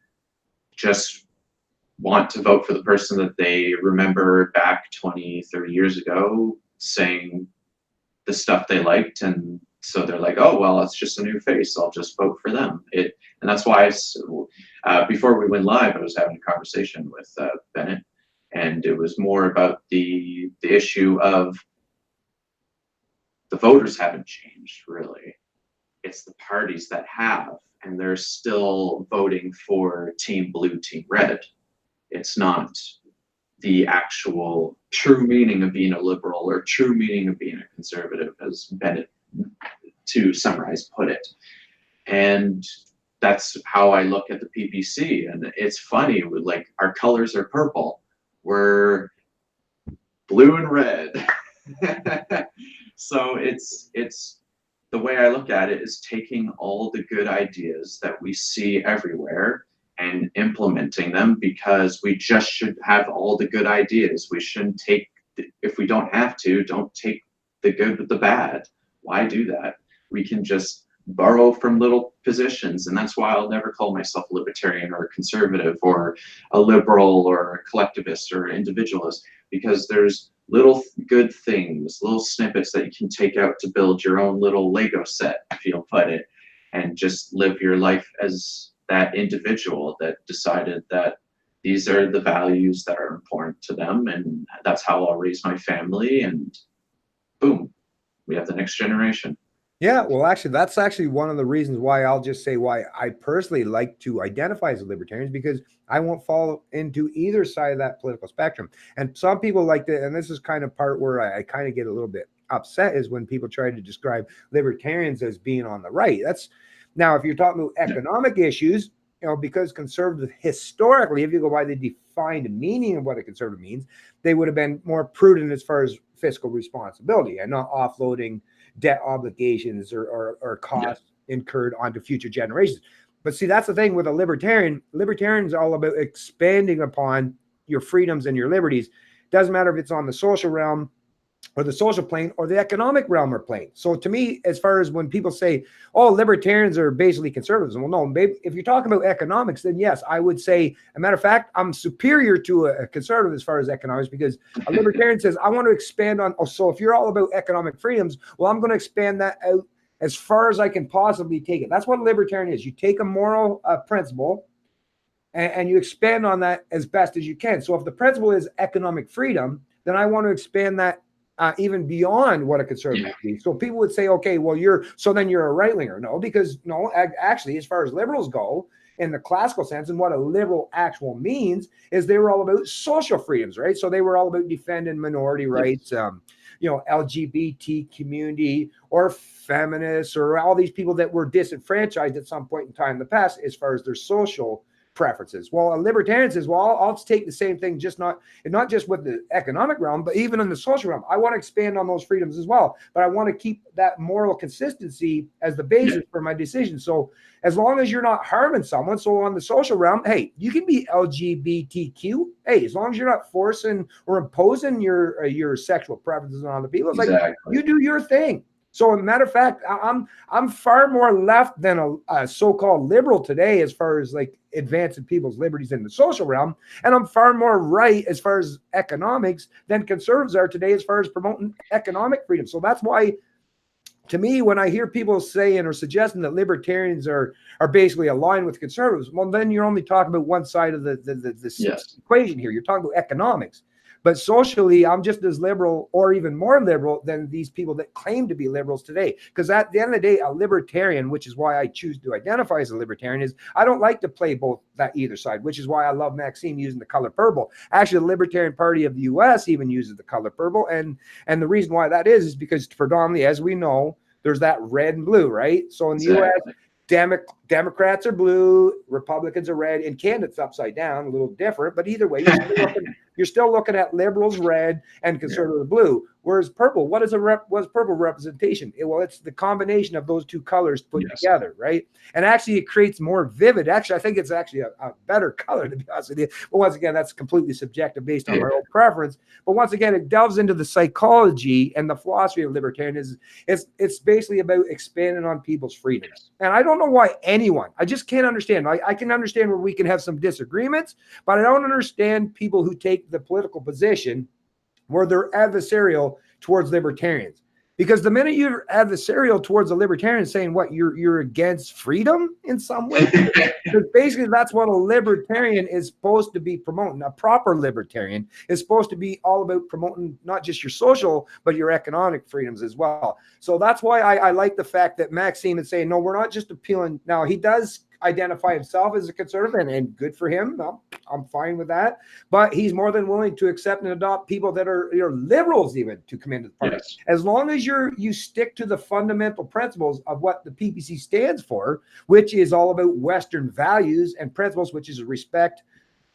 just want to vote for the person that they remember back 20, 30 years ago saying the stuff they liked, and so they're like, oh, well, it's just a new face, I'll just vote for them. And that's why before we went live, I was having a conversation with Bennett, and it was more about the issue of the voters haven't changed, really. It's the parties that have, and they're still voting for Team Blue, Team Red. It's not the actual true meaning of being a liberal or true meaning of being a conservative, as Bennett, to summarize, put it. And that's how I look at the PPC. And it's funny, like, our colors are purple. We're blue and red. So it's the way I look at it is taking all the good ideas that we see everywhere and implementing them, because we just should have all the good ideas. We shouldn't take, if we don't have to, don't take the good with the bad. Why do that? We can just borrow from little positions, and that's why I'll never call myself a libertarian or a conservative or a liberal or a collectivist or an individualist. because there's little good things, little snippets that you can take out to build your own little Lego set, if you'll put it, and just live your life as that individual that decided that these are the values that are important to them, and that's how I'll raise my family, and boom, we have the next generation. Yeah, well, actually, that's actually one of the reasons why I'll just say why I personally like to identify as a libertarian, because I won't fall into either side of that political spectrum. And some people like to, and this is kind of part where I kind of get a little bit upset, is when people try to describe libertarians as being on the right. That's now, if you're talking about economic issues, you know, because conservatives historically, if you go by the defined meaning of what a conservative means, they would have been more prudent as far as fiscal responsibility and not offloading debt obligations or costs incurred onto future generations. But see, that's the thing with a libertarian. Libertarian is all about expanding upon your freedoms and your liberties. Doesn't matter if it's on the social realm or the social plane or the economic realm or plane. So to me, as far as when people say, oh, libertarians are basically conservatives, well, no, babe, if you're talking about economics, then yes, I would say, a matter of fact, I'm superior to a conservative as far as economics, because a libertarian says, I want to expand on, oh, so if you're all about economic freedoms, well, I'm going to expand that out as far as I can possibly take it. That's what a libertarian is. You take a moral principle and you expand on that as best as you can. So if the principle is economic freedom, then I want to expand that even beyond what a conservative would be. So people would say, okay, well, then you're a right-winger. No, because no, actually, as far as liberals go, in the classical sense, and what a liberal actual means is they were all about social freedoms, right? So they were all about defending minority rights, you know, LGBT community or feminists or all these people that were disenfranchised at some point in time in the past as far as their social preferences. Well, a libertarian says, well, I'll take the same thing, just not just with the economic realm, but even in the social realm. I want to expand on those freedoms as well, but I want to keep that moral consistency as the basis for my decision. So as long as you're not harming someone, so on the social realm, hey, you can be LGBTQ. Hey, as long as you're not forcing or imposing your sexual preferences on other people, it's like, you do your thing. So, as a matter of fact, I'm far more left than a so-called liberal today, as far as like advancing people's liberties in the social realm, and I'm far more right as far as economics than conservatives are today, as far as promoting economic freedom. So that's why, to me, when I hear people saying or suggesting that libertarians are basically aligned with conservatives, well, then you're only talking about one side of the equation here. You're talking about economics. But socially, I'm just as liberal or even more liberal than these people that claim to be liberals today. Because at the end of the day, a libertarian, which is why I choose to identify as a libertarian, is I don't like to play both that either side, which is why I love Maxime using the color purple. Actually, the Libertarian Party of the U.S. even uses the color purple. And the reason why that is because predominantly, as we know, there's that red and blue, right? So in the U.S., Democrats are blue, Republicans are red. In Canada, it's upside down, a little different, but either way, you're still looking at liberals red and conservative blue. Whereas purple, what is purple representation? Well, it's the combination of those two colors put together, right? And actually, it creates more vivid. Actually, I think it's actually a better color, to be honest with you. But once again, that's completely subjective based on our own preference. But once again, it delves into the psychology and the philosophy of libertarianism. It's basically about expanding on people's freedoms. And I don't know why anyone, I just can't understand. I can understand where we can have some disagreements, but I don't understand people who take the political position where they're adversarial towards libertarians. Because the minute you're adversarial towards a libertarian, saying what, you're against freedom in some way, because basically that's what a libertarian is supposed to be promoting. A proper libertarian is supposed to be all about promoting not just your social, but your economic freedoms as well. So that's why I like the fact that Maxime is saying, no, we're not just appealing. Now, he does identify himself as a conservative, and good for him. No, I'm fine with that. But he's more than willing to accept and adopt people that are liberals even to come into the party. As long as you stick to the fundamental principles of what the PPC stands for, which is all about Western values and principles, which is respect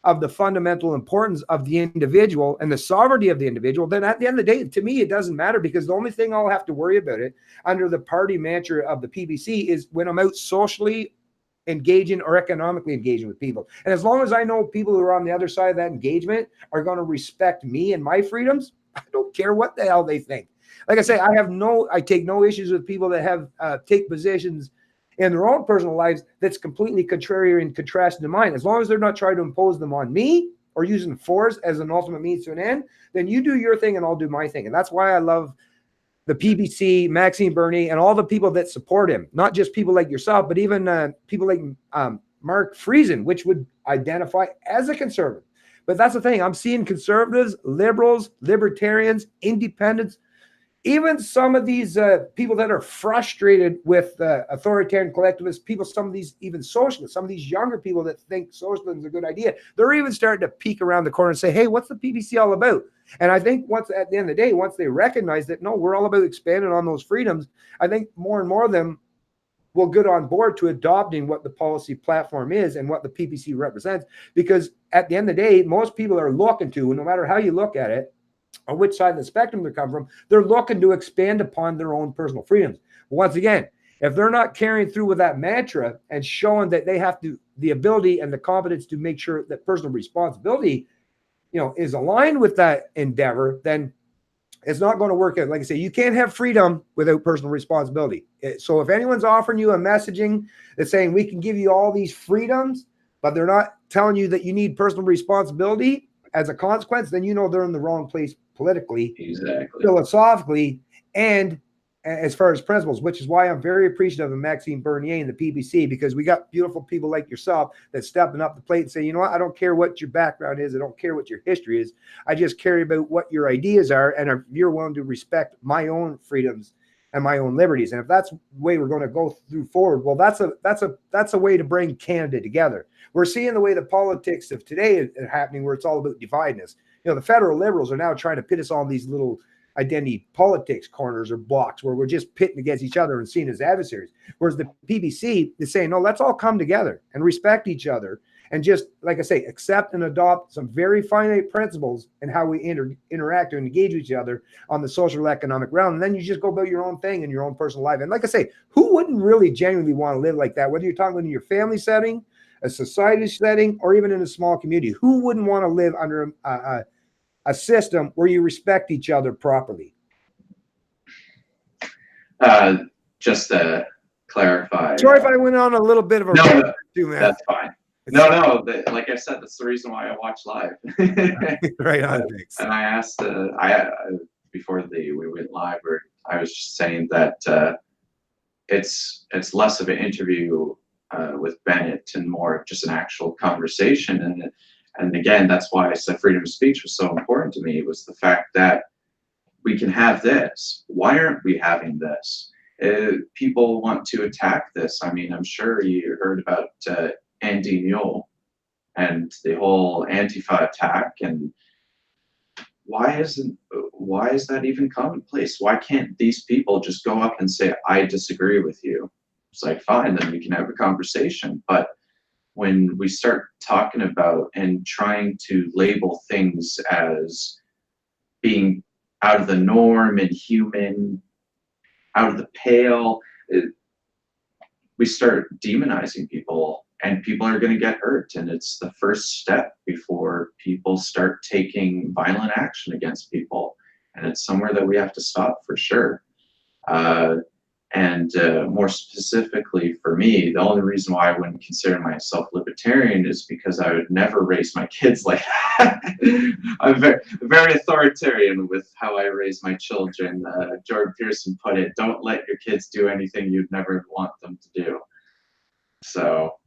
of the fundamental importance of the individual and the sovereignty of the individual, then at the end of the day, to me, it doesn't matter, because the only thing I'll have to worry about it under the party mantra of the PPC is when I'm out socially engaging or economically engaging with people. And as long as I know people who are on the other side of that engagement are going to respect me and my freedoms, I don't care what the hell they think. Like I say, I take no issues with people that have take positions in their own personal lives that's completely contrary and contrasting to mine. As long as they're not trying to impose them on me or using force as an ultimate means to an end, then you do your thing and I'll do my thing. And that's why I love the PPC, Maxime Bernier, and all the people that support him, not just people like yourself, but even people like Mark Friesen, which would identify as a conservative. But that's the thing. I'm seeing conservatives, liberals, libertarians, independents, even some of these people that are frustrated with authoritarian collectivists, people, some of these even socialists, some of these younger people that think socialism is a good idea, they're even starting to peek around the corner and say, hey, what's the PPC all about? And I think once at the end of the day, once they recognize that, no, we're all about expanding on those freedoms, I think more and more of them will get on board to adopting what the policy platform is and what the PPC represents. Because at the end of the day, most people are looking to, no matter how you look at it, on which side of the spectrum they come from, they're looking to expand upon their own personal freedoms. But once again, if they're not carrying through with that mantra and showing that they have the ability and the competence to make sure that personal responsibility, is aligned with that endeavor, then it's not going to work out. Like I say, you can't have freedom without personal responsibility. So if anyone's offering you a messaging that's saying we can give you all these freedoms, but they're not telling you that you need personal responsibility as a consequence, then they're in the wrong place politically, exactly, philosophically, and as far as principles, which is why I'm very appreciative of Maxime Bernier and the PPC, because we got beautiful people like yourself that stepping up the plate and say, you know what, I don't care what your background is, I don't care what your history is, I just care about what your ideas are, and if you're willing to respect my own freedoms and my own liberties, and if that's the way we're going to go through forward, well, that's a way to bring Canada together. We're seeing the way the politics of today is happening, where it's all about dividing us. The federal liberals are now trying to pit us on these little identity politics corners or blocks where we're just pitting against each other and seen as adversaries. Whereas the PPC is saying, no, let's all come together and respect each other and just, like I say, accept and adopt some very finite principles in how we interact and engage with each other on the social economic realm. And then you just go about your own thing in your own personal life. And like I say, who wouldn't really genuinely want to live like that? Whether you're talking in your family setting, a society setting, or even in a small community, who wouldn't want to live under a system where you respect each other properly? Just to clarify. Sorry if I went on a little bit of a no, too, man. That's fine. No, like I said, that's the reason why I watch live. Right on, thanks. And I asked, before we went live, I was just saying that it's less of an interview with Bennett and more of just an actual conversation. And again, that's why I said freedom of speech was so important to me. It was the fact that we can have this. Why aren't we having this? People want to attack this. I mean, I'm sure you heard about Andy Mule and the whole Antifa attack. And why is that even commonplace? Why can't these people just go up and say, I disagree with you? It's like, fine, then we can have a conversation. But when we start talking about and trying to label things as being out of the norm, inhuman, out of the pale, we start demonizing people, and people are going to get hurt. And it's the first step before people start taking violent action against people. And it's somewhere that we have to stop for sure. And more specifically for me, the only reason why I wouldn't consider myself libertarian is because I would never raise my kids like that. I'm very authoritarian with how I raise my children. Jordan Peterson put it, don't let your kids do anything you'd never want them to do. So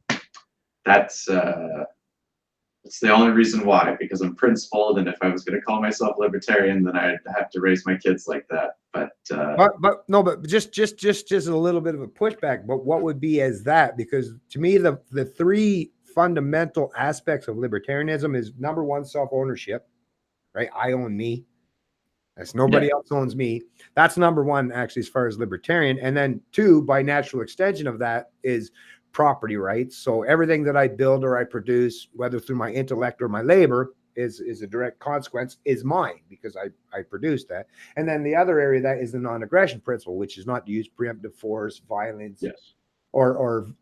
that's the only reason why, because I'm principled, and if I was going to call myself libertarian, then I'd have to raise my kids like that. But just a little bit of a pushback. But what would be as that? Because to me, the three fundamental aspects of libertarianism is, number one, self-ownership, right? I own me. That's nobody else owns me. That's number one, actually, as far as libertarian. And then two, by natural extension of that, is property rights. So everything that I build or I produce, whether through my intellect or my labor, is a direct consequence, is mine, because I produced that. And then the other area that is the non-aggression principle, which is not to use preemptive force, violence, or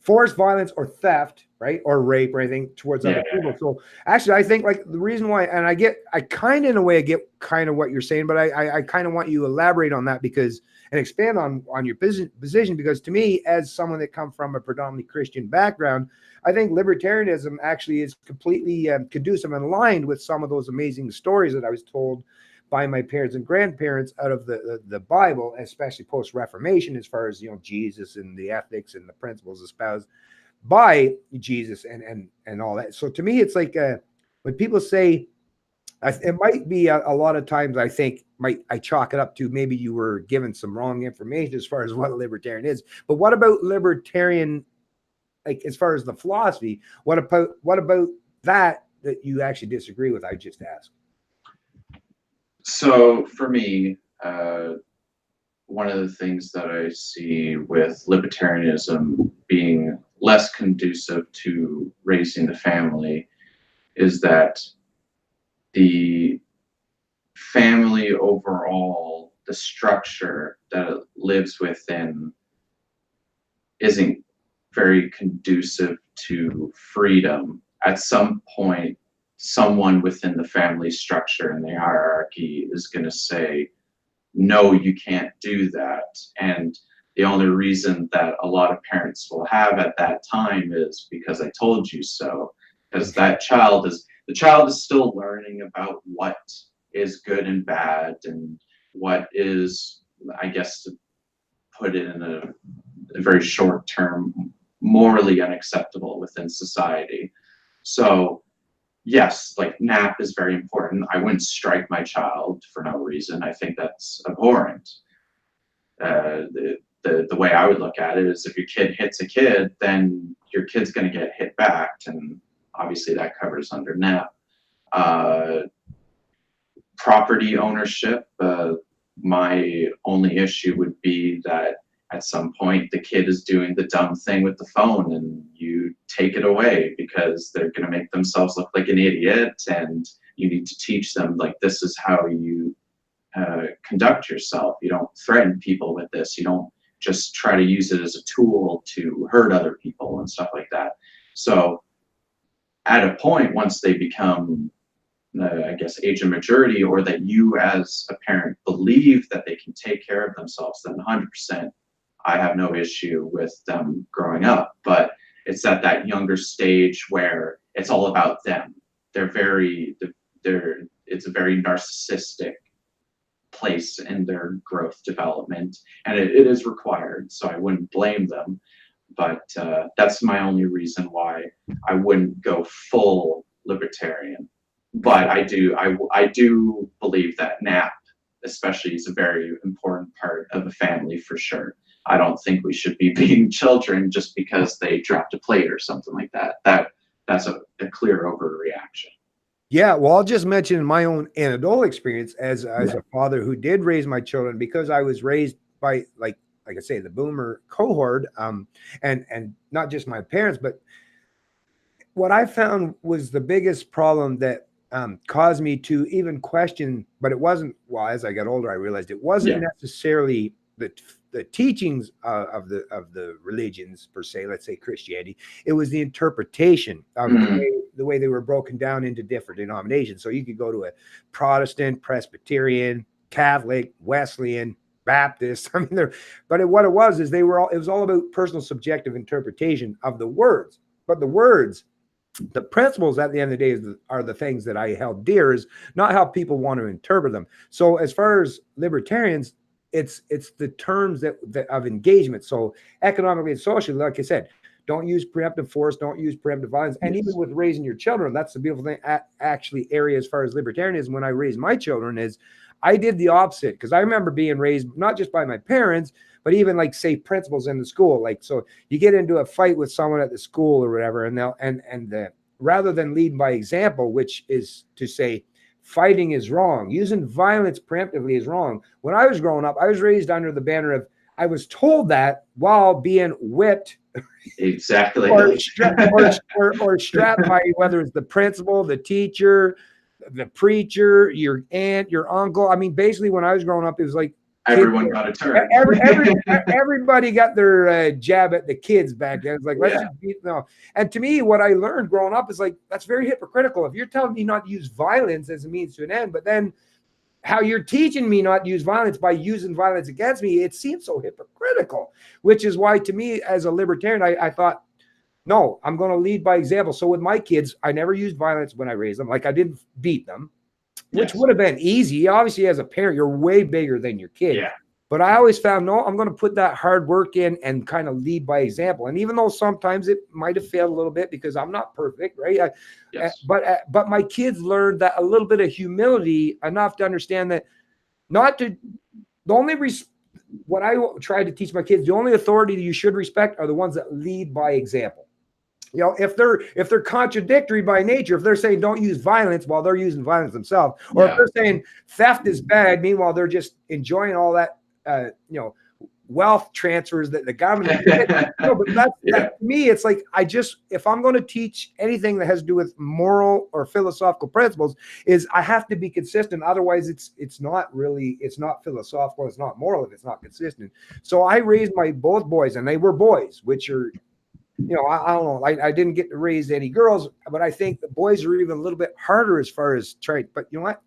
forced violence or theft, right, or rape or anything towards other people. So actually, I think like the reason why, and I kind of in a way I get kind of what you're saying, but I kind of want you to elaborate on that because and expand on your position, because to me, as someone that comes from a predominantly Christian background, I think libertarianism actually is completely conducive and aligned with some of those amazing stories that I was told by my parents and grandparents out of the Bible, especially post-Reformation, as far as, you know, Jesus and the ethics and the principles espoused by Jesus and all that. So to me, it's like when people say, it might be a lot of times I think I chalk it up to maybe you were given some wrong information as far as what a libertarian is. But what about libertarian, like as far as the philosophy, what about that you actually disagree with? I just asked. So for me, one of the things that I see with libertarianism being less conducive to raising the family is that the family overall, the structure that it lives within, isn't very conducive to freedom. At some point, someone within the family structure and the hierarchy is going to say, no, you can't do that. And the only reason that a lot of parents will have at that time is because I told you so. Because the child is still learning about what is good and bad and what is, I guess, to put it in a very short term, morally unacceptable within society. So yes, like nap is very important. I wouldn't strike my child for no reason. I think that's abhorrent. The way I would look at it is if your kid hits a kid, then your kid's going to get hit back, and obviously that covers under nap. Property ownership, my only issue would be that at some point the kid is doing the dumb thing with the phone and you take it away because they're going to make themselves look like an idiot, and you need to teach them, like, this is how you conduct yourself. You don't threaten people with this. You don't just try to use it as a tool to hurt other people and stuff like that. So at a point, once they become, I guess, age of maturity, or that you as a parent believe that they can take care of themselves, then 100%, I have no issue with them growing up. But it's at that younger stage where it's all about them. It's a very narcissistic place in their growth development, and it is required, so I wouldn't blame them. But that's my only reason why I wouldn't go full libertarian. But I do believe that nap, especially, is a very important part of a family for sure. I don't think we should be beating children just because they dropped a plate or something like that. That's a clear overreaction. Yeah, well, I'll just mention my own anecdotal experience as a father who did raise my children, because I was raised by, like I say, the boomer cohort, and not just my parents, but what I found was the biggest problem that caused me to even question, but it wasn't, well, as I got older, I realized it wasn't necessarily the teachings of the religions per se, let's say Christianity. It was the interpretation of the way they were broken down into different denominations. So you could go to a Protestant, Presbyterian, Catholic, Wesleyan, Baptist. I mean, what it was is it was all about personal subjective interpretation of the words. But the words, the principles at the end of the day are the things that I held dear, is not how people want to interpret them. So as far as libertarians, it's the terms that of engagement. So economically and socially, like I said, don't use preemptive force, don't use preemptive violence. And even with raising your children, that's the beautiful thing. Actually, area as far as libertarianism, when I raised my children, is I did the opposite, because I remember being raised not just by my parents, but even, like, say, principals in the school. Like, so you get into a fight with someone at the school or whatever, and rather than lead by example, which is to say fighting is wrong, using violence preemptively is wrong. When I was growing up, I was raised under the banner of, I was told that while being whipped, exactly, or strapped by, whether it's the principal, the teacher, the preacher, your aunt, your uncle. I mean, basically, when I was growing up, it was like Everyone got a turn. Everybody got their jab at the kids back then. It's like, let's just beat no. And to me, what I learned growing up is like, that's very hypocritical. If you're telling me not to use violence as a means to an end, but then how you're teaching me not to use violence by using violence against me, it seems so hypocritical, which is why to me as a libertarian, I thought, no, I'm going to lead by example. So with my kids, I never used violence when I raised them. Like I didn't beat them, which would have been easy. Obviously, as a parent, you're way bigger than your kid. Yeah. But I always found, no, I'm going to put that hard work in and kind of lead by example. And even though sometimes it might have failed a little bit because I'm not perfect, right? But my kids learned that a little bit of humility enough to understand that what I try to teach my kids, the only authority that you should respect are the ones that lead by example. You know, if they're contradictory by nature, if they're saying don't use violence while they're using violence themselves, or if they're saying theft is bad, meanwhile they're just enjoying all that wealth transfers that the government but that to me, it's like if I'm going to teach anything that has to do with moral or philosophical principles, is I have to be consistent. Otherwise it's not philosophical, it's not moral if it's not consistent. So I raised both boys, and they were boys, which are, I don't know. I didn't get to raise any girls, but I think the boys are even a little bit harder as far as trying. But you know what?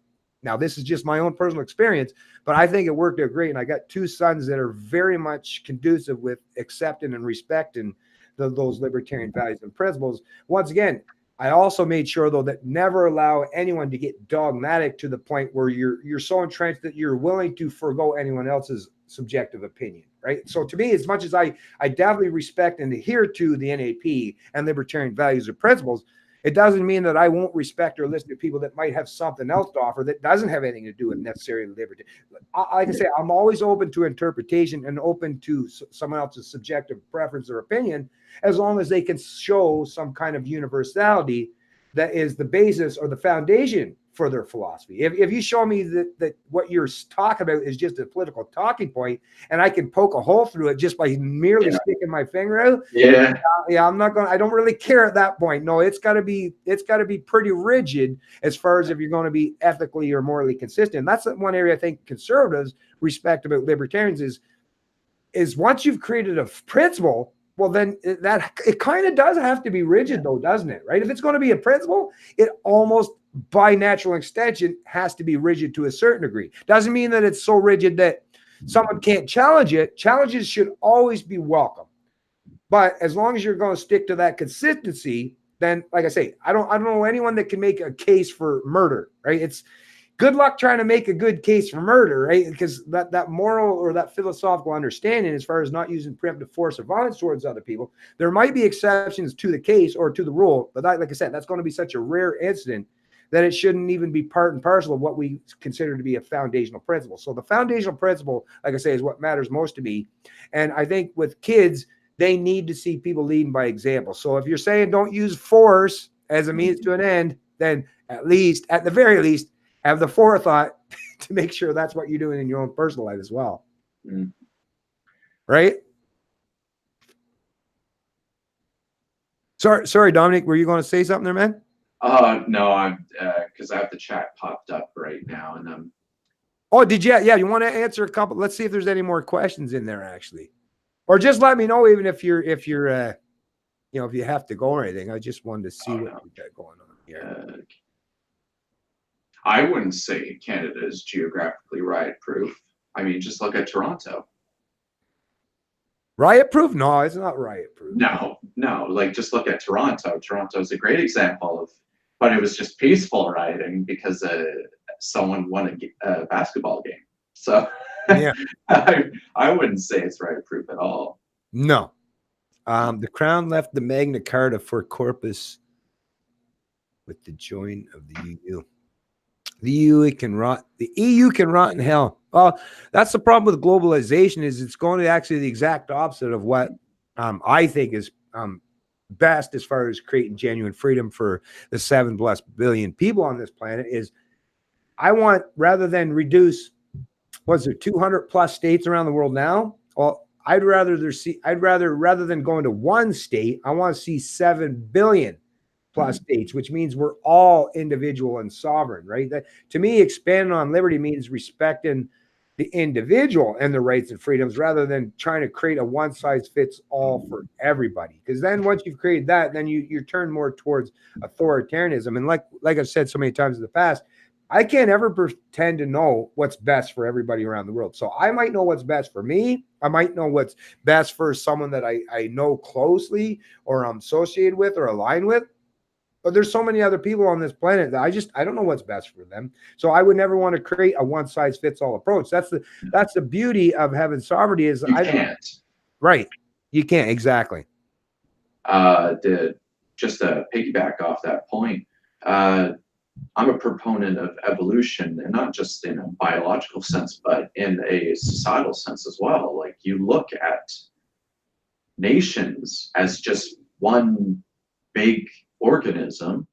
Now, this is just my own personal experience, but I think it worked out great. And I got two sons that are very much conducive with accepting and respecting those libertarian values and principles. Once again, I also made sure, though, that never allow anyone to get dogmatic to the point where you're so entrenched that you're willing to forgo anyone else's subjective opinion, right? So to me, as much as I definitely respect and adhere to the NAP and libertarian values or principles, it doesn't mean that I won't respect or listen to people that might have something else to offer that doesn't have anything to do with necessary liberty. Like I say, I'm always open to interpretation and open to someone else's subjective preference or opinion, as long as they can show some kind of universality that is the basis or the foundation for their philosophy. If you show me that what you're talking about is just a political talking point, and I can poke a hole through it just by merely sticking my finger out, I'm not going. I don't really care at that point. No, it's got to be pretty rigid as far as if you're going to be ethically or morally consistent. And that's one area I think conservatives respect about libertarians is once you've created a principle, well, then it kind of does have to be rigid, though, doesn't it? Right? If it's going to be a principle, it almost by natural extension has to be rigid to a certain degree. Doesn't mean that it's so rigid that someone can't challenge it. Challenges should always be welcome. But as long as you're going to stick to that consistency, then, like I say, I don't know anyone that can make a case for murder, right? It's good luck trying to make a good case for murder, right? Because that moral or that philosophical understanding, as far as not using preemptive force or violence towards other people, there might be exceptions to the case or to the rule, but like I said, that's going to be such a rare incident that it shouldn't even be part and parcel of what we consider to be a foundational principle. So the foundational principle, like I say, is what matters most to me. And I think with kids, they need to see people leading by example. So if you're saying don't use force as a means to an end, then at the very least, have the forethought to make sure that's what you're doing in your own personal life as well. Right? Sorry, Dominic, were you going to say something there, man? No, I'm because I have the chat popped up right now, and oh, did you? Yeah, you want to answer a couple? Let's see if there's any more questions in there, actually, or just let me know, even if you're if you have to go or anything. I just wanted to see what you got going on here. I wouldn't say Canada is geographically riot-proof. I mean, just look at Toronto. Riot-proof? No, it's not riot-proof. No. Like, just look at Toronto. Toronto is a great example of, but it was just peaceful rioting because someone won a basketball game. So yeah, I wouldn't say it's riot-proof at all. No. The Crown left the Magna Carta for Corpus with the join of the EU. The EU can rot. The EU can rot in hell. Well, that's the problem with globalization, is it's going to actually the exact opposite of what I think is best as far as creating genuine freedom for the 7+ billion people on this planet. Is I want, rather than reduce, what's there, 200+ states around the world now? Well, rather than going to one state, I want to see 7 billion plus states, which means we're all individual and sovereign, right? That, to me, expanding on liberty means respecting the individual and the rights and freedoms rather than trying to create a one size fits all for everybody. Because then once you've created that, then you turn more towards authoritarianism. And like I've said so many times in the past, I can't ever pretend to know what's best for everybody around the world. So I might know what's best for me. I might know what's best for someone that I know closely or I'm associated with or aligned with. But there's so many other people on this planet that I don't know what's best for them. So I would never want to create a one size fits all approach. That's the beauty of having sovereignty is you can't. Right. You can't. Exactly. Just to piggyback off that point, I'm a proponent of evolution, and not just in a biological sense, but in a societal sense as well. Like, you look at nations as just one big organism,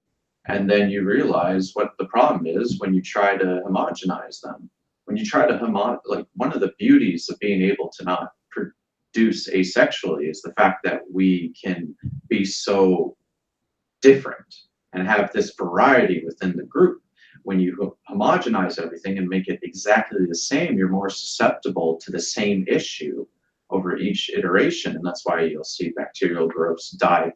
and then you realize what the problem is when you try to homogenize them. When you try to like, one of the beauties of being able to not produce asexually is the fact that we can be so different and have this variety within the group. When you homogenize everything and make it exactly the same, you're more susceptible to the same issue over each iteration. And that's why you'll see bacterial growths die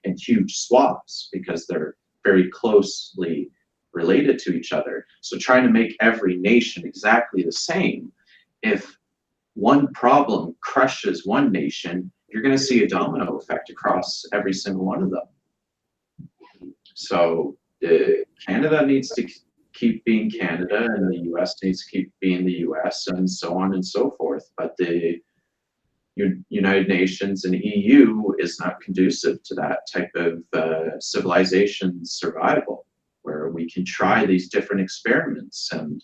in huge swaths, because they're very closely related to each other. So trying to make every nation exactly the same, if one problem crushes one nation, you're going to see a domino effect across every single one of them. So Canada needs to keep being Canada, and the US needs to keep being the US, and so on and so forth. But the United Nations and EU is not conducive to that type of civilization survival, where we can try these different experiments. And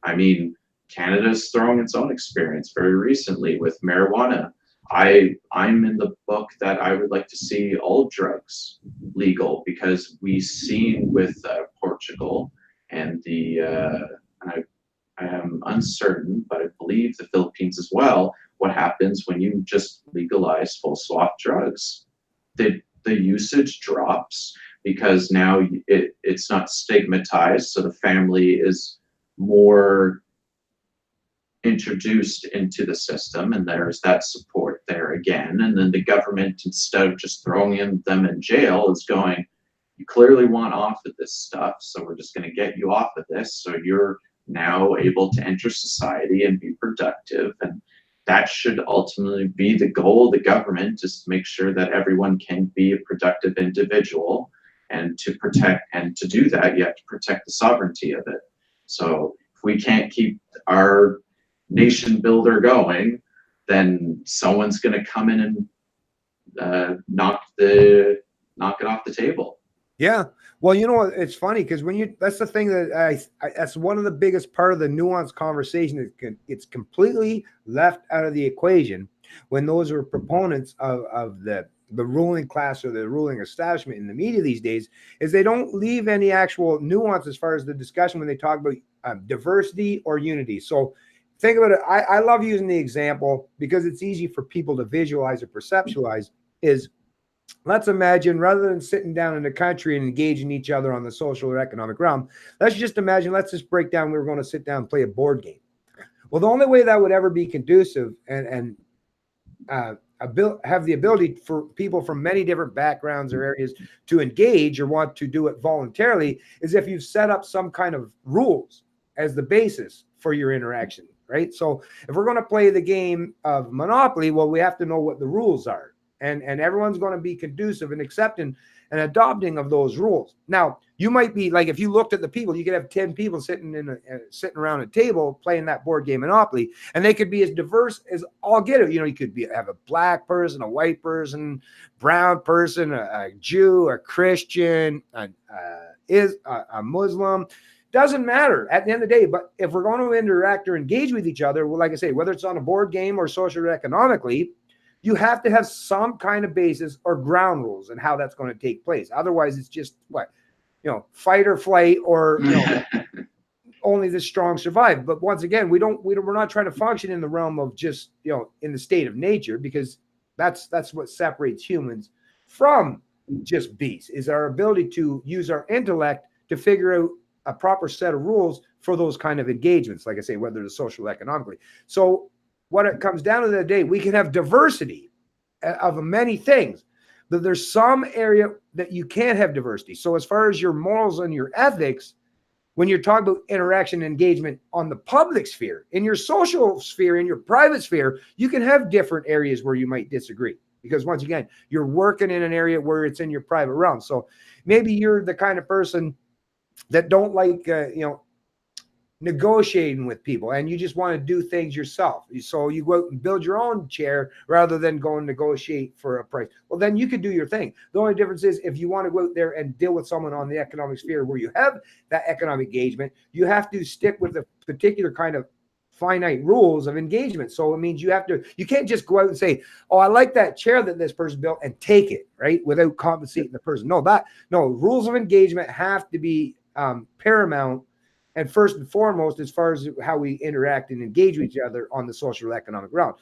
I mean, Canada's throwing its own experience very recently with marijuana. I'm in the book that I would like to see all drugs legal, because we've seen with Portugal and I am uncertain, but I believe the Philippines as well, what happens when you just legalize full swath drugs. The usage drops, because now it's not stigmatized, so the family is more introduced into the system, and there's that support there again. And then the government, instead of just throwing them in jail, is going, you clearly want off of this stuff, so we're just going to get you off of this, so you're now able to enter society and be productive. And that should ultimately be the goal of the government, is to make sure that everyone can be a productive individual. And to do that, you have to protect the sovereignty of it. So if we can't keep our nation builder going, then someone's going to come in and knock it off the table. Yeah. Well, you know, it's funny because that's the thing that that's one of the biggest part of the nuanced conversation. It's completely left out of the equation when those are proponents of the ruling class or the ruling establishment in the media these days, is they don't leave any actual nuance as far as the discussion when they talk about diversity or unity. So think about it. I love using the example because it's easy for people to visualize or perceptualize. Is, let's imagine, rather than sitting down in the country and engaging each other on the social or economic realm, let's just break down, we were going to sit down and play a board game. Well, the only way that would ever be conducive and have the ability for people from many different backgrounds or areas to engage or want to do it voluntarily is if you've set up some kind of rules as the basis for your interaction, right? So if we're going to play the game of Monopoly, well, we have to know what the rules are. And everyone's going to be conducive and accepting and adopting of those rules. Now, you might be like, if you looked at the people, you could have 10 people sitting around a table playing that board game Monopoly, and they could be as diverse as all get it. You know, you could have a black person, a white person, brown person, a Jew, a Christian, a Muslim. Doesn't matter at the end of the day. But if we're going to interact or engage with each other, well, like I say, whether it's on a board game or social or economically, you have to have some kind of basis or ground rules and how that's going to take place. Otherwise, it's just fight or flight, or only the strong survive. But once again, we're not trying to function in the realm of just in the state of nature, because that's what separates humans from just beasts, is our ability to use our intellect to figure out a proper set of rules for those kind of engagements, like I say, whether it's social or economically. So what it comes down to the day, we can have diversity of many things, but there's some area that you can't have diversity. So as far as your morals and your ethics, when you're talking about interaction and engagement on the public sphere, in your social sphere, in your private sphere, you can have different areas where you might disagree. Because once again, you're working in an area where it's in your private realm. So maybe you're the kind of person that don't like, negotiating with people, and you just want to do things yourself. So you go out and build your own chair rather than go and negotiate for a price. Well, then you can do your thing. The only difference is if you want to go out there and deal with someone on the economic sphere where you have that economic engagement, you have to stick with a particular kind of finite rules of engagement. So it means you can't just go out and say, oh, I like that chair that this person built, and take it, right, without compensating the person. No, rules of engagement have to be paramount and first and foremost as far as how we interact and engage with each other on the social economic realm.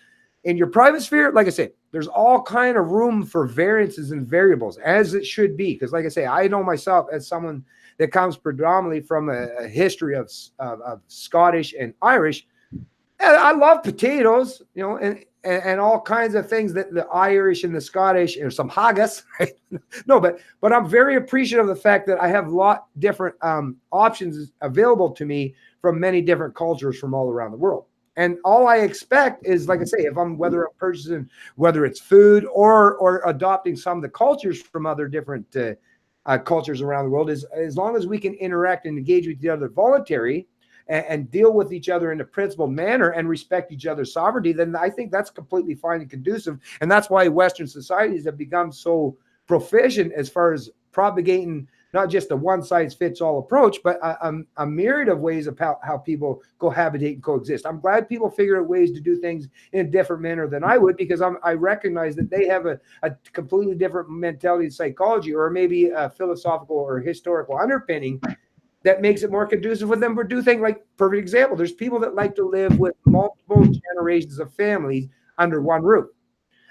In your private sphere, like I said, there's all kind of room for variances and variables, as it should be. Because like I say, I know myself as someone that comes predominantly from a history of Scottish and Irish. And I love potatoes, and all kinds of things that the Irish and the Scottish, and some haggis, right? No, but I'm very appreciative of the fact that I have a lot different options available to me from many different cultures from all around the world. And all I expect is, like I say, whether I'm purchasing, whether it's food or adopting some of the cultures from other different cultures around the world, is as long as we can interact and engage with each other voluntary and deal with each other in a principled manner and respect each other's sovereignty, then I think that's completely fine and conducive. And that's why Western societies have become so proficient as far as propagating not just a one-size-fits-all approach, but a myriad of ways of how people cohabitate and coexist. I'm glad people figure out ways to do things in a different manner than I would, because I recognize that they have a completely different mentality and psychology, or maybe a philosophical or historical underpinning that makes it more conducive with them to do things. Like, perfect example, there's people that like to live with multiple generations of families under one roof.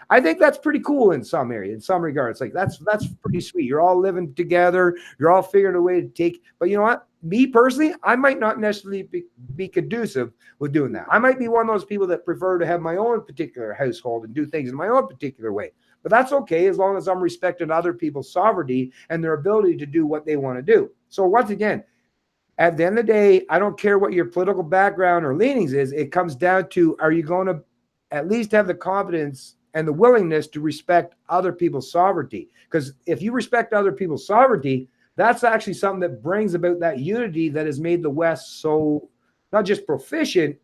I think that's pretty cool in some area, in some regards. Like that's pretty sweet. You're all living together. You're all figuring a way to take. But you know what? Me personally, I might not necessarily be conducive with doing that. I might be one of those people that prefer to have my own particular household and do things in my own particular way. But that's okay, as long as I'm respecting other people's sovereignty and their ability to do what they want to do. So once again, at the end of the day, I don't care what your political background or leanings is. It comes down to, are you going to at least have the competence and the willingness to respect other people's sovereignty? Because if you respect other people's sovereignty, that's actually something that brings about that unity that has made the West so not just proficient,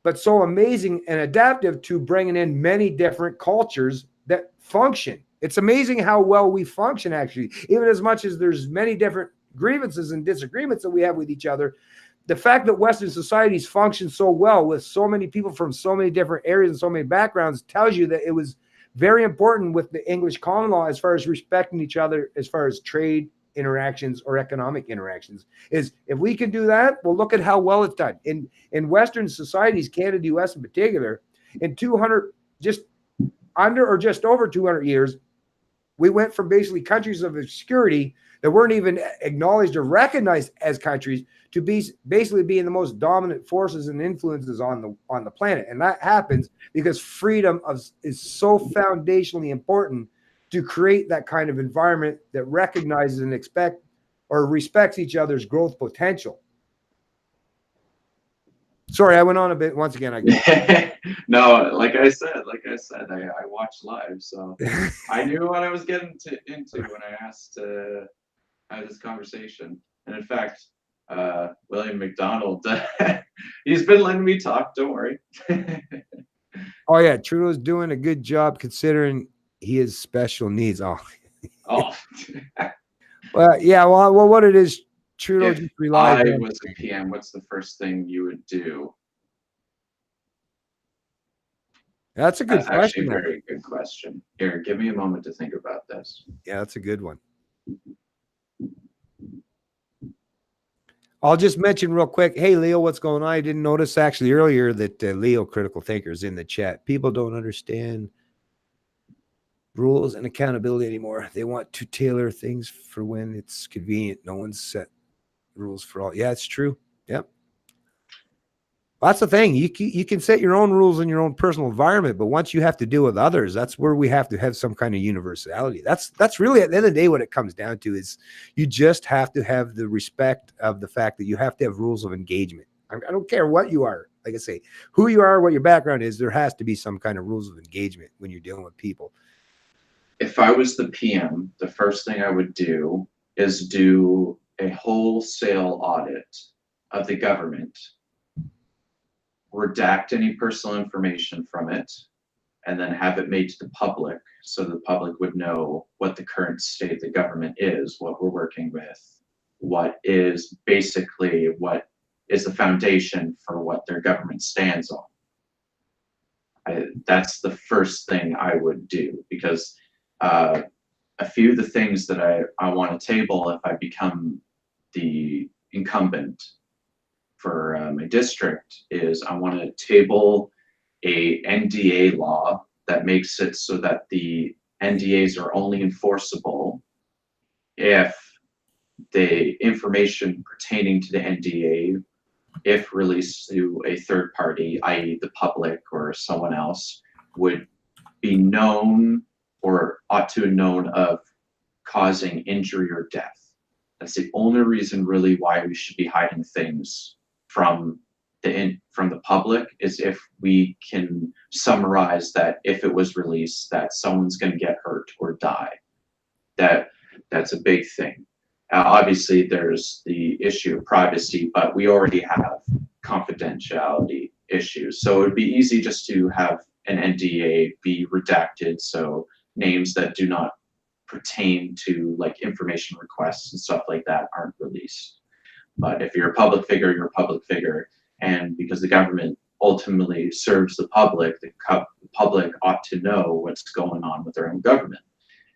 but so amazing and adaptive to bringing in many different cultures that function. It's amazing how well we function, actually, even as much as there's many different grievances and disagreements that we have with each other. The fact that Western societies function so well with so many people from so many different areas and so many backgrounds tells you that it was very important with the English common law as far as respecting each other, as far as trade interactions or economic interactions. Is if we can do that, well, look at how well it's done. In Western societies, Canada, US in particular, in 200, just under or just over 200 years, we went from basically countries of obscurity that weren't even acknowledged or recognized as countries to basically being the most dominant forces and influences on the planet. And that happens because freedom is so foundationally important to create that kind of environment that recognizes and respects each other's growth potential. Sorry, I went on a bit once again. No, like I said, I watched live, so I knew what I was getting into when I asked to have this conversation. And in fact, William McDonald, he's been letting me talk. Don't worry. Oh yeah, Trudeau's doing a good job considering he has special needs. Oh. Well, yeah. Well, what it is, Trudeau just relies on. I was a PM, what's the first thing you would do? That's a good question. Actually, a very good question. Here, give me a moment to think about this. Yeah, that's a good one. I'll just mention real quick. Hey, Leo, what's going on? I didn't notice actually earlier that Leo Critical Thinker is in the chat. People don't understand rules and accountability anymore. They want to tailor things for when it's convenient. No one's set rules for all. Yeah, it's true. Yep. That's the thing. You can set your own rules in your own personal environment, but once you have to deal with others, that's where we have to have some kind of universality. That's really at the end of the day what it comes down to is you just have to have the respect of the fact that you have to have rules of engagement. I don't care what you are. Like I say, who you are, what your background is, there has to be some kind of rules of engagement when you're dealing with people. If I was the PM, the first thing I would do is do a wholesale audit of the government, redact any personal information from it, and then have it made to the public so the public would know what the current state of the government is, what we're working with, what is basically what is the foundation for what their government stands on. That's the first thing I would do, because a few of the things that I want to table if I become the incumbent for my district is I want to table a NDA law that makes it so that the NDAs are only enforceable if the information pertaining to the NDA, if released to a third party, i.e. the public or someone else, would be known or ought to have known of causing injury or death. That's the only reason really why we should be hiding things from the public, is if we can summarize that if it was released that someone's going to get hurt or die. That's a big thing. Obviously there's the issue of privacy, but we already have confidentiality issues, so it would be easy just to have an NDA be redacted, so names that do not pertain to like information requests and stuff like that aren't released. But if you're a public figure, you're a public figure, and because the government ultimately serves the public, the public ought to know what's going on with their own government.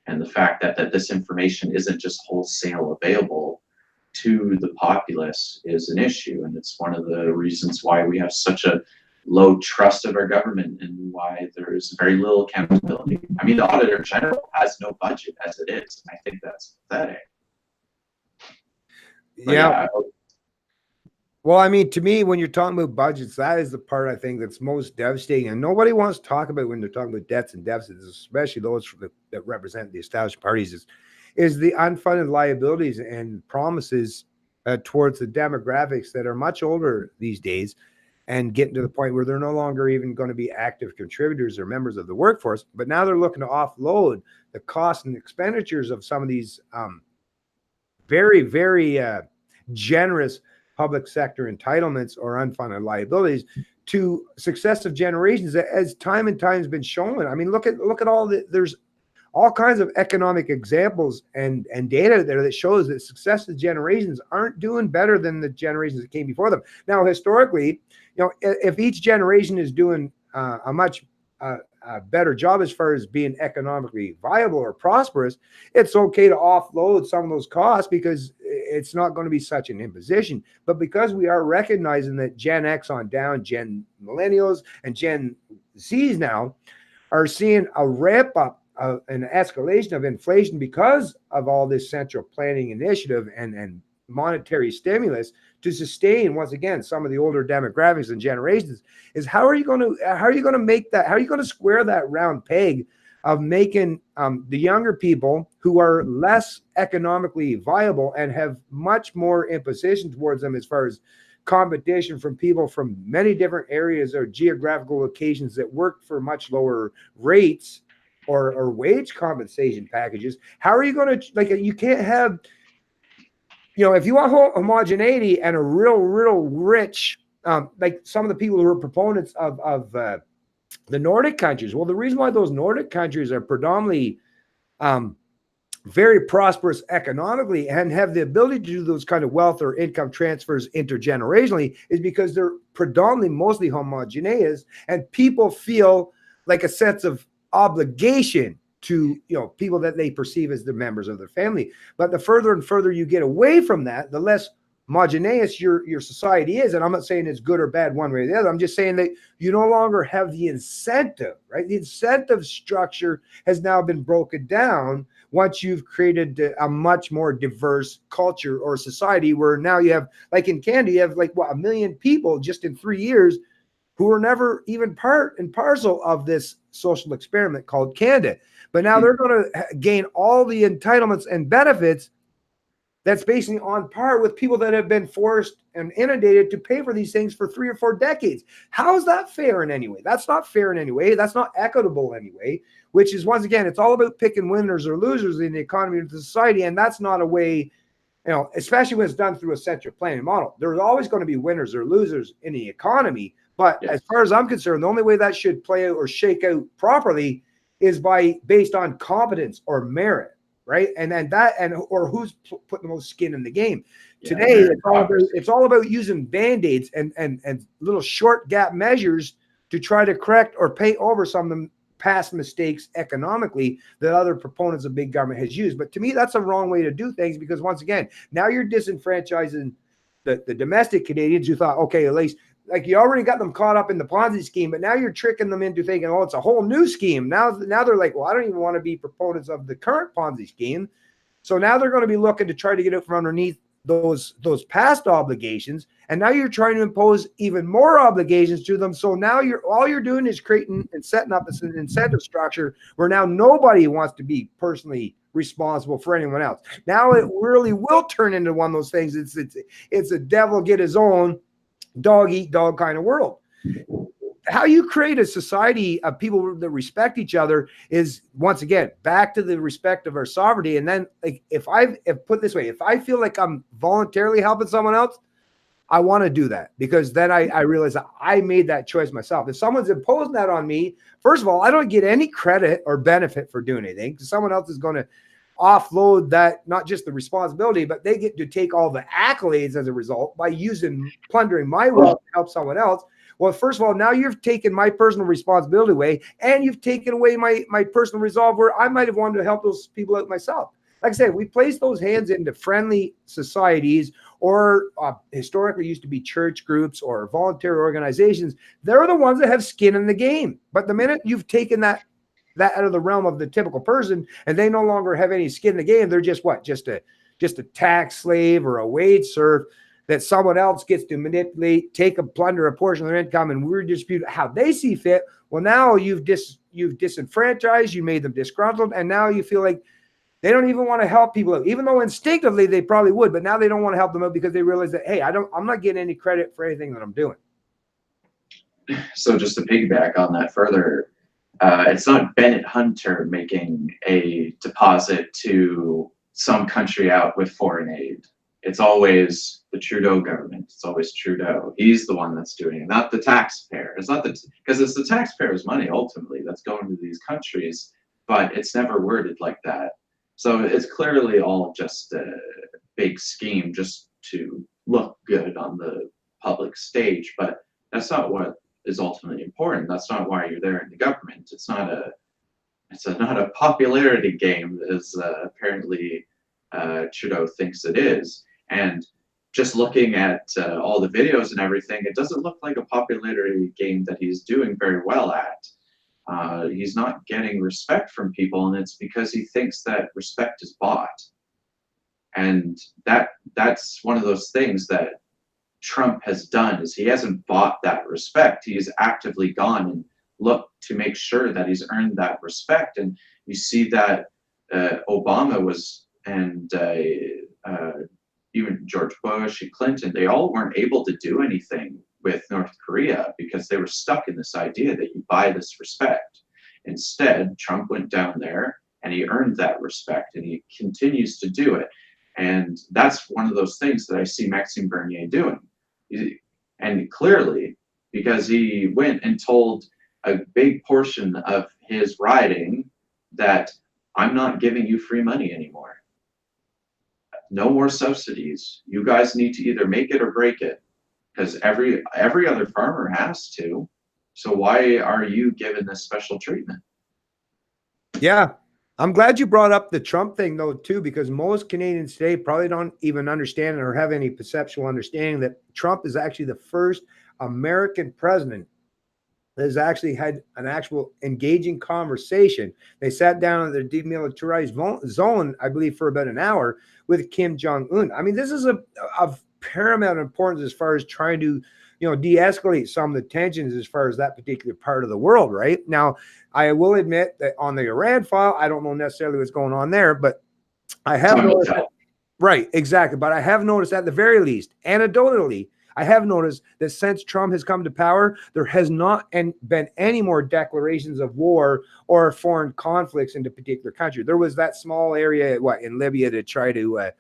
And the fact that this information isn't just wholesale available to the populace is an issue, and it's one of the reasons why we have such a low trust of our government and why there is very little accountability. I mean, the Auditor General has no budget as it is, and I think that's pathetic. Yeah. Well, I mean, to me, when you're talking about budgets, that is the part I think that's most devastating. And nobody wants to talk about when they're talking about debts and deficits, especially those that represent the established parties, is the unfunded liabilities and promises towards the demographics that are much older these days and getting to the point where they're no longer even going to be active contributors or members of the workforce. But now they're looking to offload the costs and expenditures of some of these very, very generous public sector entitlements or unfunded liabilities to successive generations, as time and time has been shown. I mean, look at there's all kinds of economic examples and data there that shows that successive generations aren't doing better than the generations that came before them. Now, historically, you know, if each generation is doing a much better job as far as being economically viable or prosperous, it's okay to offload some of those costs because it's not going to be such an imposition. But because we are recognizing that Gen X on down, Gen Millennials and Gen Zs now are seeing a ramp up of an escalation of inflation because of all this central planning initiative and monetary stimulus to sustain, once again, some of the older demographics and generations, is how are you going to make that, how are you going to square that round peg of making the younger people who are less economically viable and have much more imposition towards them as far as competition from people from many different areas or geographical locations that work for much lower rates or wage compensation packages? How are you going to, like, you can't have, you know, if you want homogeneity and a real rich, like some of the people who are proponents of the Nordic countries. Well, the reason why those Nordic countries are predominantly very prosperous economically and have the ability to do those kind of wealth or income transfers intergenerationally is because they're predominantly mostly homogeneous, and people feel like a sense of obligation to, you know, people that they perceive as the members of their family. But the further and further you get away from that, the less homogeneous your society is. And I'm not saying it's good or bad one way or the other. I'm just saying that you no longer have the incentive, right? The incentive structure has now been broken down, once you've created a much more diverse culture or society, where now you have, like in Canada, you have like what, 1 million people just in 3 years who were never even part and parcel of this social experiment called Canada. But now they're going to gain all the entitlements and benefits that's basically on par with people that have been forced and inundated to pay for these things for 3 or 4 decades. How is that fair in any way? That's not fair in any way. That's not equitable in any way, which is, once again, it's all about picking winners or losers in the economy and the society. And that's not a way, especially when it's done through a central planning model. There's always going to be winners or losers in the economy. But as far as I'm concerned, the only way that should play out or shake out properly is based on competence or merit. Right. And then or who's putting the most skin in the game. Today, it's all about using band-aids and little short gap measures to try to correct or paint over some of the past mistakes economically that other proponents of big government has used. But to me, that's a wrong way to do things, because once again, now you're disenfranchising the domestic Canadians who thought, okay, at least, like, you already got them caught up in the Ponzi scheme, but now you're tricking them into thinking, oh, it's a whole new scheme. Now they're like, well, I don't even want to be proponents of the current Ponzi scheme. So now they're going to be looking to try to get out from underneath those past obligations. And now you're trying to impose even more obligations to them. So now all you're doing is creating and setting up an incentive structure where now nobody wants to be personally responsible for anyone else. Now it really will turn into one of those things. It's a devil get his own, dog eat dog kind of world. How you create a society of people that respect each other is, once again, back to the respect of our sovereignty. And then, like, if put it this way, if I feel like I'm voluntarily helping someone else, I want to do that, because then I realize that I made that choice myself. If someone's imposing that on me, first of all, I don't get any credit or benefit for doing anything, because someone else is going to offload that, not just the responsibility, but they get to take all the accolades as a result by plundering my wealth to help someone else. Well, first of all, now you've taken my personal responsibility away, and you've taken away my personal resolve where I might have wanted to help those people out myself. Like I said, we place those hands into friendly societies, or historically used to be church groups or voluntary organizations. They're the ones that have skin in the game. But the minute you've taken that out of the realm of the typical person, and they no longer have any skin in the game, they're just what? Just a tax slave or a wage serf that someone else gets to manipulate, plunder a portion of their income, and we're dispute how they see fit. Well, now you've disenfranchised, you made them disgruntled, and now you feel like they don't even want to help people out, even though instinctively they probably would, but now they don't want to help them out because they realize that, hey, I'm not getting any credit for anything that I'm doing. So just to piggyback on that further, it's not Bennett Hunter making a deposit to some country out with foreign aid. It's always the Trudeau government. It's always Trudeau. He's the one that's doing it, not the taxpayer. It's not because it's the taxpayer's money ultimately that's going to these countries, but it's never worded like that. So it's clearly all just a big scheme just to look good on the public stage, but that's not what is ultimately important. That's not why you're there in the government. It's not a popularity game, as apparently Trudeau thinks it is. And just looking at all the videos and everything, it doesn't look like a popularity game that he's doing very well at. He's not getting respect from people, and it's because he thinks that respect is bought. And that's one of those things that Trump has done, is he hasn't bought that respect. He's actively gone and looked to make sure that he's earned that respect. And you see that Obama was, and even George Bush and Clinton, they all weren't able to do anything with North Korea because they were stuck in this idea that you buy this respect. Instead, Trump went down there and he earned that respect, and he continues to do it. And that's one of those things that I see Maxime Bernier doing. And clearly, because he went and told a big portion of his riding that I'm not giving you free money anymore. No more subsidies. You guys need to either make it or break it, because every other farmer has to. So why are you given this special treatment? Yeah. I'm glad you brought up the Trump thing, though, too, because most Canadians today probably don't even understand or have any perceptual understanding that Trump is actually the first American president has actually had an actual engaging conversation. They sat down in their demilitarized zone, I believe, for about an hour with Kim Jong-un. I mean, this is of paramount importance as far as trying to, de-escalate some of the tensions as far as that particular part of the world, right? Now, I will admit that on the Iran file, I don't know necessarily what's going on there, but I have noticed that, right, exactly. But I have noticed at the very least, anecdotally, I have noticed that since Trump has come to power, there has not been any more declarations of war or foreign conflicts in a particular country. There was that small area, in Libya to try to,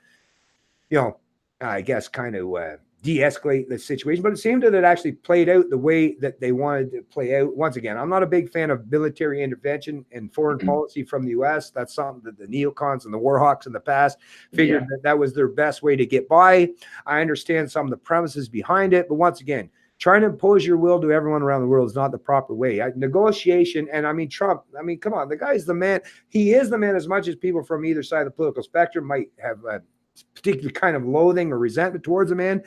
I guess, kind of de-escalate the situation, but it seemed that it actually played out the way that they wanted to play out. Once again, I'm not a big fan of military intervention and foreign policy from the U.S. That's something that the neocons and the warhawks in the past figured that was their best way to get by. I understand some of the premises behind it, but once again, trying to impose your will to everyone around the world is not the proper way. Negotiation, and I mean, Trump, I mean, come on, the guy's the man. He is the man as much as people from either side of the political spectrum might have a particular kind of loathing or resentment towards the man.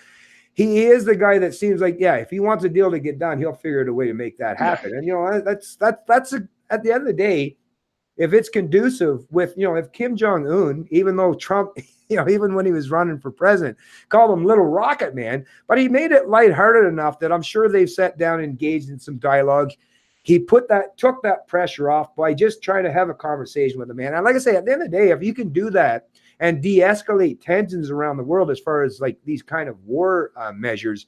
He is the guy that seems like, if he wants a deal to get done, he'll figure out a way to make that happen. And, that's at the end of the day, if it's conducive with, if Kim Jong-un, even though Trump, even when he was running for president, called him Little Rocket Man, but he made it lighthearted enough that I'm sure they've sat down and engaged in some dialogue. He took that pressure off by just trying to have a conversation with the man. And like I say, at the end of the day, if you can do that and de-escalate tensions around the world as far as like these kind of war measures,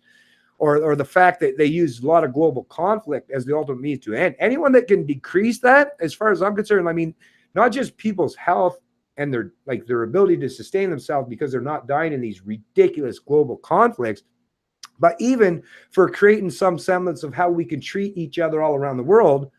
or the fact that they use a lot of global conflict as the ultimate means to end, anyone that can decrease that, as far as I'm concerned, I mean, not just people's health and their ability to sustain themselves because they're not dying in these ridiculous global conflicts, but even for creating some semblance of how we can treat each other all around the world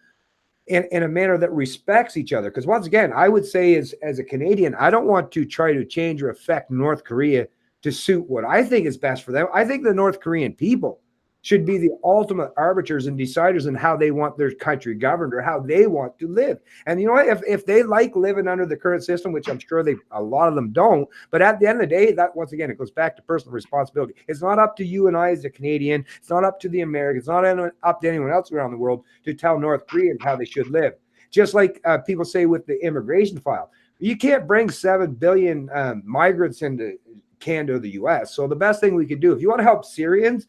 in a manner that respects each other. Because once again, I would say as a Canadian, I don't want to try to change or affect North Korea to suit what I think is best for them. I think the North Korean people should be the ultimate arbiters and deciders on how they want their country governed or how they want to live. And you know what? If they like living under the current system, which I'm sure a lot of them don't, but at the end of the day, that once again, it goes back to personal responsibility. It's not up to you and I as a Canadian. It's not up to the Americans. It's not up to anyone else around the world to tell North Koreans how they should live. Just like people say with the immigration file, you can't bring 7 billion migrants into Canada or the U.S. So the best thing we could do, if you want to help Syrians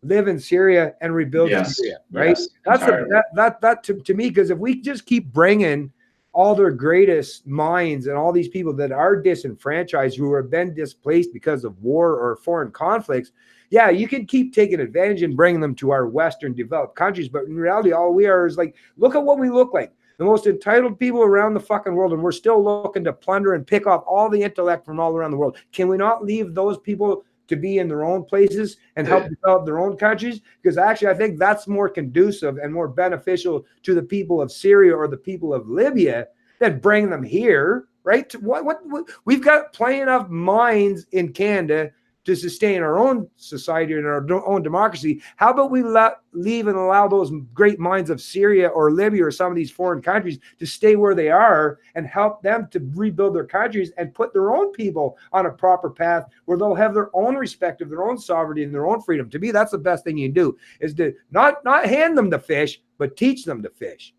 live in Syria and rebuild Syria, right? That's that to me, because if we just keep bringing all their greatest minds and all these people that are disenfranchised, who have been displaced because of war or foreign conflicts, you can keep taking advantage and bringing them to our Western developed countries. But in reality, all we are is like, look at what we look like. The most entitled people around the fucking world, and we're still looking to plunder and pick off all the intellect from all around the world. Can we not leave those people to be in their own places and help develop their own countries? Because actually, I think that's more conducive and more beneficial to the people of Syria or the people of Libya than bring them here, right? What we've got plenty enough minds in Canada to sustain our own society and our own democracy. How about we leave and allow those great minds of Syria or Libya or some of these foreign countries to stay where they are and help them to rebuild their countries and put their own people on a proper path where they'll have their own respect of their own sovereignty and their own freedom. To me, that's the best thing you can do, is to not hand them the fish, but teach them to fish.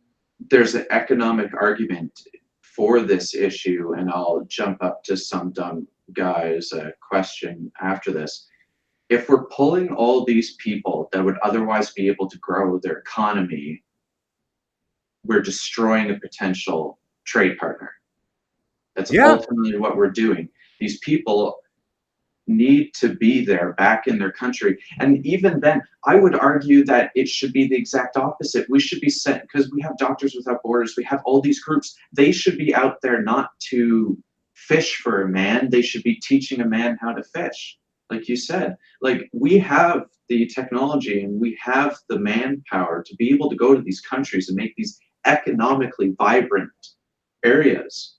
There's an economic argument for this issue, and I'll jump up to some dumb guy's question after this. If we're pulling all these people that would otherwise be able to grow their economy, we're destroying a potential trade partner. That's ultimately what we're doing. These people need to be there back in their country. And even then, I would argue that it should be the exact opposite. We should be sent, because we have Doctors Without Borders, we have all these groups. They should be out there not to fish for a man. They should be teaching a man how to fish. Like you said, like, we have the technology and we have the manpower to be able to go to these countries and make these economically vibrant areas.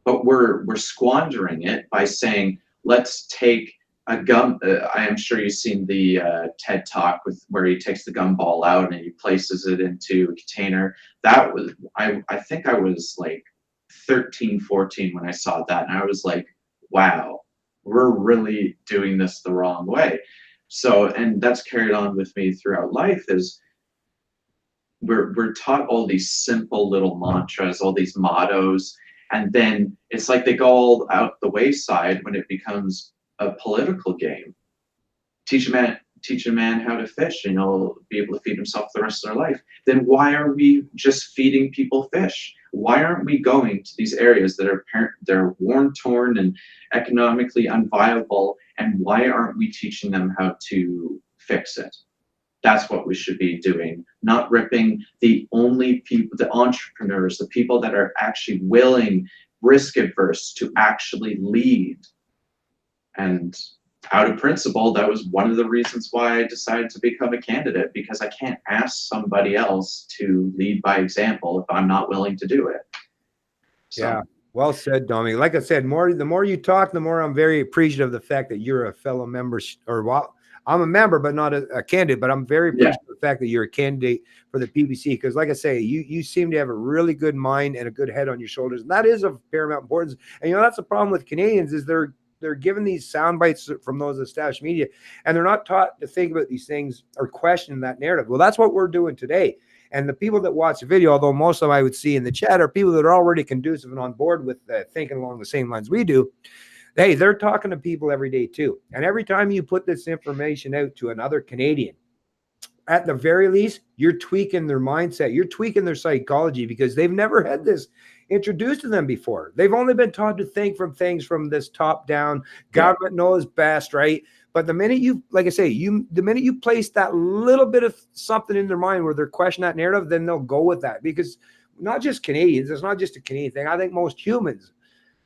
But we're squandering it by saying, let's take a gum. I am sure you've seen the TED Talk where he takes the gumball out and he places it into a container. That was, I think I was like 13, 14 when I saw that, and I was like, wow, we're really doing this the wrong way. So, and that's carried on with me throughout life, is we're taught all these simple little mantras, all these mottos, and then it's like they go all out the wayside when it becomes a political game. Teach a man how to fish, and he'll be able to feed himself the rest of their life. Then why are we just feeding people fish? Why aren't we going to these areas that are they're war torn and economically unviable, and why aren't we teaching them how to fix it? That's what we should be doing, not ripping the only people, the entrepreneurs, the people that are actually willing, risk adverse to actually lead. And out of principle, that was one of the reasons why I decided to become a candidate, because I can't ask somebody else to lead by example if I'm not willing to do it. So. Yeah, well said, Dominic. Like I said, the more you talk, the more I'm very appreciative of the fact that you're a fellow member, or well, I'm a member, but not a candidate, but I'm very appreciative of the fact that you're a candidate for the PPC, because like I say, you seem to have a really good mind and a good head on your shoulders. And that is of paramount importance. And, you know, that's the problem with Canadians is they're given these sound bites from those established media, and they're not taught to think about these things or question that narrative. Well, that's what we're doing today. And the people that watch the video, although most of them I would see in the chat are people that are already conducive and on board with thinking along the same lines we do. Hey, they're talking to people every day too. And every time you put this information out to another Canadian, at the very least, you're tweaking their mindset. You're tweaking their psychology, because they've never had this introduced to them before. They've only been taught to think from things from this top down. Government knows best, right? But the minute you, like I say, the minute you place that little bit of something in their mind where they're questioning that narrative, then they'll go with that. Because not just Canadians, it's not just a Canadian thing. I think most humans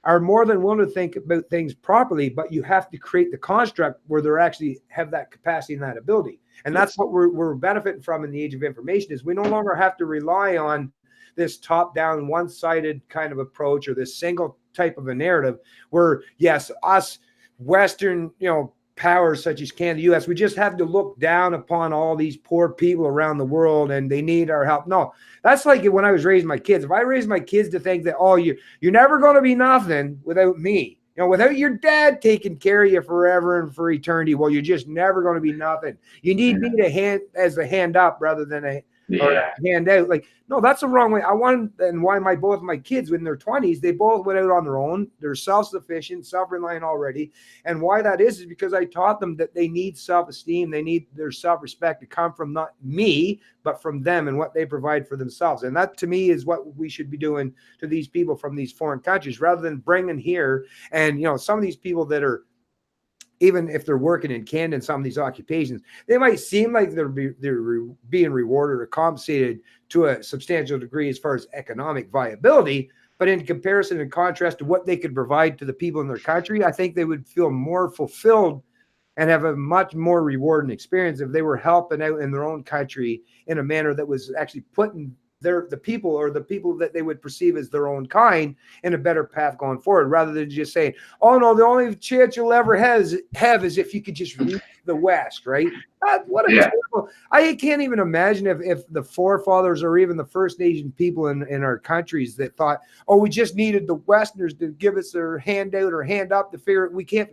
are more than willing to think about things properly, but you have to create the construct where they're actually have that capacity and that ability. And that's what we're benefiting from in the age of information, is we no longer have to rely on this top-down, one-sided kind of approach, or this single type of a narrative where, yes, us Western, powers such as Canada, U.S., we just have to look down upon all these poor people around the world and they need our help. No, that's like when I was raising my kids. If I raised my kids to think that, oh, you're never going to be nothing without me, without your dad taking care of you forever and for eternity, well, you're just never going to be nothing. You need me to hand up rather than a hand out. Like, no, that's the wrong way. And why both my kids, in their 20s, they both went out on their own. They're self-sufficient, self-reliant already. And why that is because I taught them that they need self-esteem. They need their self-respect to come from not me, but from them and what they provide for themselves. And that, to me, is what we should be doing to these people from these foreign countries, rather than bringing here. And, some of these people that are, even if they're working in Canada in some of these occupations, they might seem like they're being rewarded or compensated to a substantial degree as far as economic viability. But in comparison and contrast to what they could provide to the people in their country, I think they would feel more fulfilled and have a much more rewarding experience if they were helping out in their own country in a manner that was actually putting the people that they would perceive as their own kind in a better path going forward, rather than just saying, oh no, the only chance you'll ever have is if you could just reach the West, right? What a terrible, I can't even imagine if the forefathers or even the First Nation people in our countries that thought, oh, we just needed the Westerners to give us their handout or hand up to figure it. We can't.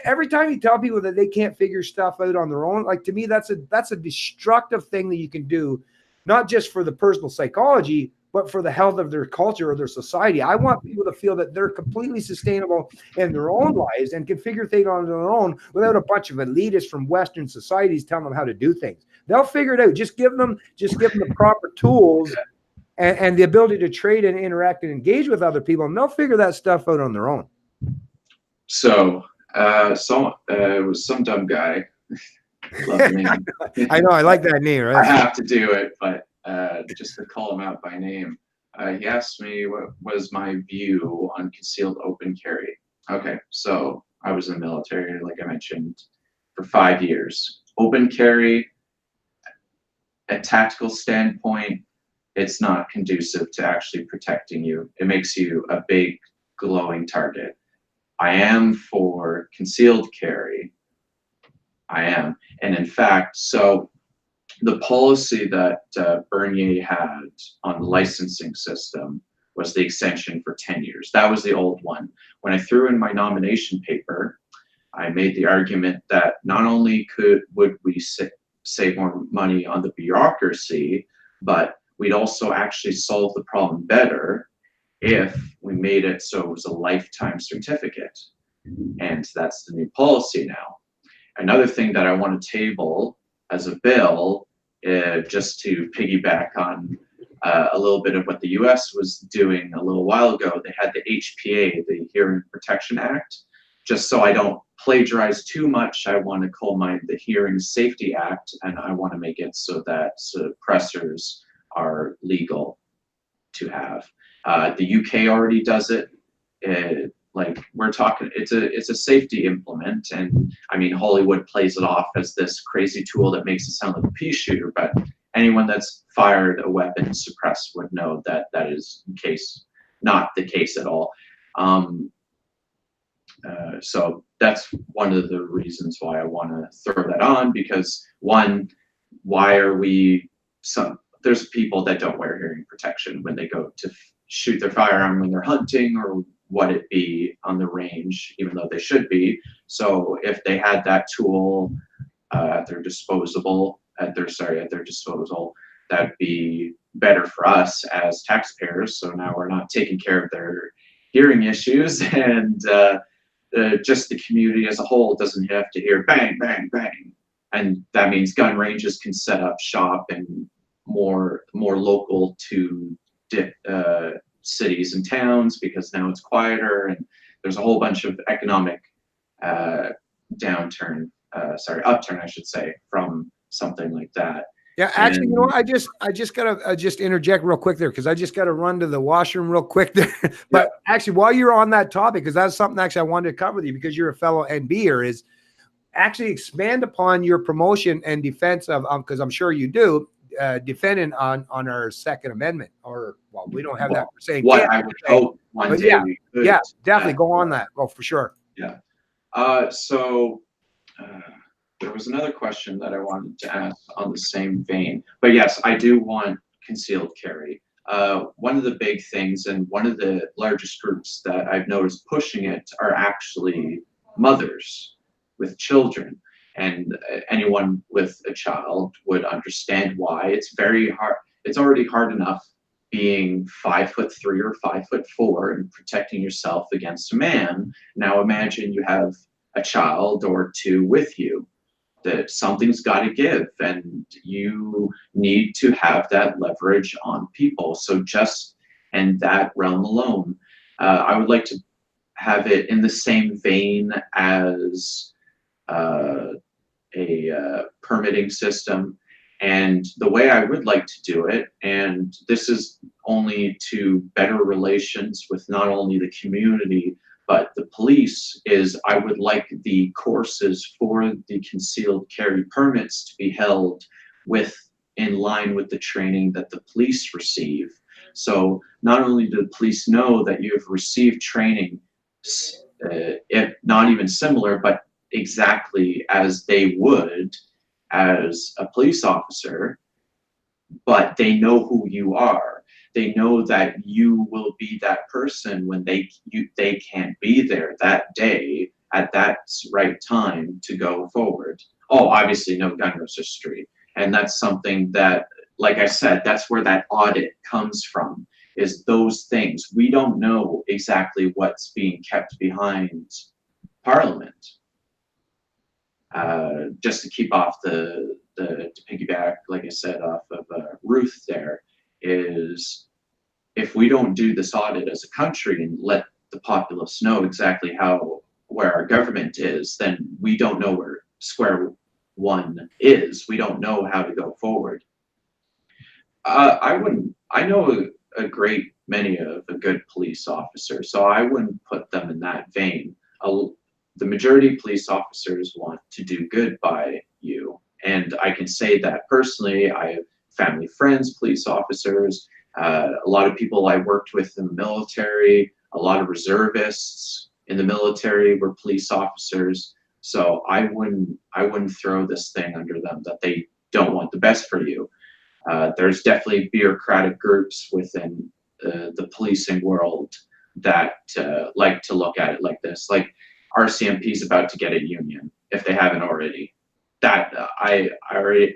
Every time you tell people that they can't figure stuff out on their own, like, to me, that's a destructive thing that you can do, not just for the personal psychology, but for the health of their culture or their society. I want people to feel that they're completely sustainable in their own lives and can figure things on their own without a bunch of elitists from Western societies telling them how to do things. They'll figure it out. Just give them the proper tools and the ability to trade and interact and engage with other people, and they'll figure that stuff out on their own. So it was some dumb guy. Love the name. I know, I like that name, right? I have to do it, but just to call him out by name, he asked me what was my view on concealed open carry. Okay, so I was in the military, like I mentioned, for 5 years. Open carry, a tactical standpoint, it's not conducive to actually protecting you. It makes you a big glowing target. I am for concealed carry. I am. And in fact, so the policy that Bernier had on the licensing system was the extension for 10 years. That was the old one. When I threw in my nomination paper, I made the argument that not only would we save more money on the bureaucracy, but we'd also actually solve the problem better if we made it so it was a lifetime certificate. And that's the new policy now. Another thing that I want to table as a bill, just to piggyback on a little bit of what the US was doing a little while ago, they had the HPA, the Hearing Protection Act. Just so I don't plagiarize too much, I want to call mine the Hearing Safety Act, and I want to make it so that suppressors are legal to have. The UK already does it. Like we're talking, it's a safety implement, and I mean Hollywood plays it off as this crazy tool that makes it sound like a pea shooter, but anyone that's fired a weapon suppressed would know that that is not the case at all. So that's one of the reasons why I want to throw that on, because one, why are we there's people that don't wear hearing protection when they go to shoot their firearm when they're hunting or what it be on the range, even though they should be. So if they had that tool at their disposal, that'd be better for us as taxpayers. So now we're not taking care of their hearing issues, and just the community as a whole doesn't have to hear bang, bang, bang. And that means gun ranges can set up shop and more local to cities and towns, because now it's quieter, and there's a whole bunch of economic upturn, I should say, from something like that. Yeah, actually, you know what? I just gotta just interject real quick there, because I just gotta run to the washroom real quick there. But actually, while you're on that topic, because that's something actually I wanted to cover with you, because you're a fellow NBer, is actually expand upon your promotion and defense of, because I'm sure you do, defending on our Second Amendment, or well, we don't have that per se. What I would hope one day we could. Yeah, definitely go on that. Oh, for sure. Yeah. So there was another question that I wanted to ask on the same vein, but yes, I do want concealed carry. One of the big things, and one of the largest groups that I've noticed pushing it, are actually mothers with children. And anyone with a child would understand why. It's very hard. It's already hard enough being 5'3" or 5'4" and protecting yourself against a man. Now imagine you have a child or two with you. That something's got to give, and you need to have that leverage on people. So just in that realm alone, I would like to have it in the same vein as a permitting system. And the way I would like to do it, and this is only to better relations with not only the community, but the police, is I would like the courses for the concealed carry permits to be held in line with the training that the police receive. So not only do the police know that you have received training, if not even similar, but exactly as they would as a police officer, but they know who you are. They know that you will be that person when they can't be there that day at that right time to go forward. Oh, obviously no gun registry. And that's something that, like I said, that's where that audit comes from, is those things. We don't know exactly what's being kept behind Parliament. Just to keep off to piggyback, like I said, off of Ruth there, is if we don't do this audit as a country and let the populace know exactly where our government is, then we don't know where square one is. We don't know how to go forward. I know a great many of a good police officer, so I wouldn't put them in that vein. The majority of police officers want to do good by you. And I can say that personally. I have family, friends, police officers, a lot of people I worked with in the military, a lot of reservists in the military were police officers. So I wouldn't throw this thing under them that they don't want the best for you. There's definitely bureaucratic groups within the policing world that like to look at it like this. Like RCMP is about to get a union, if they haven't already. that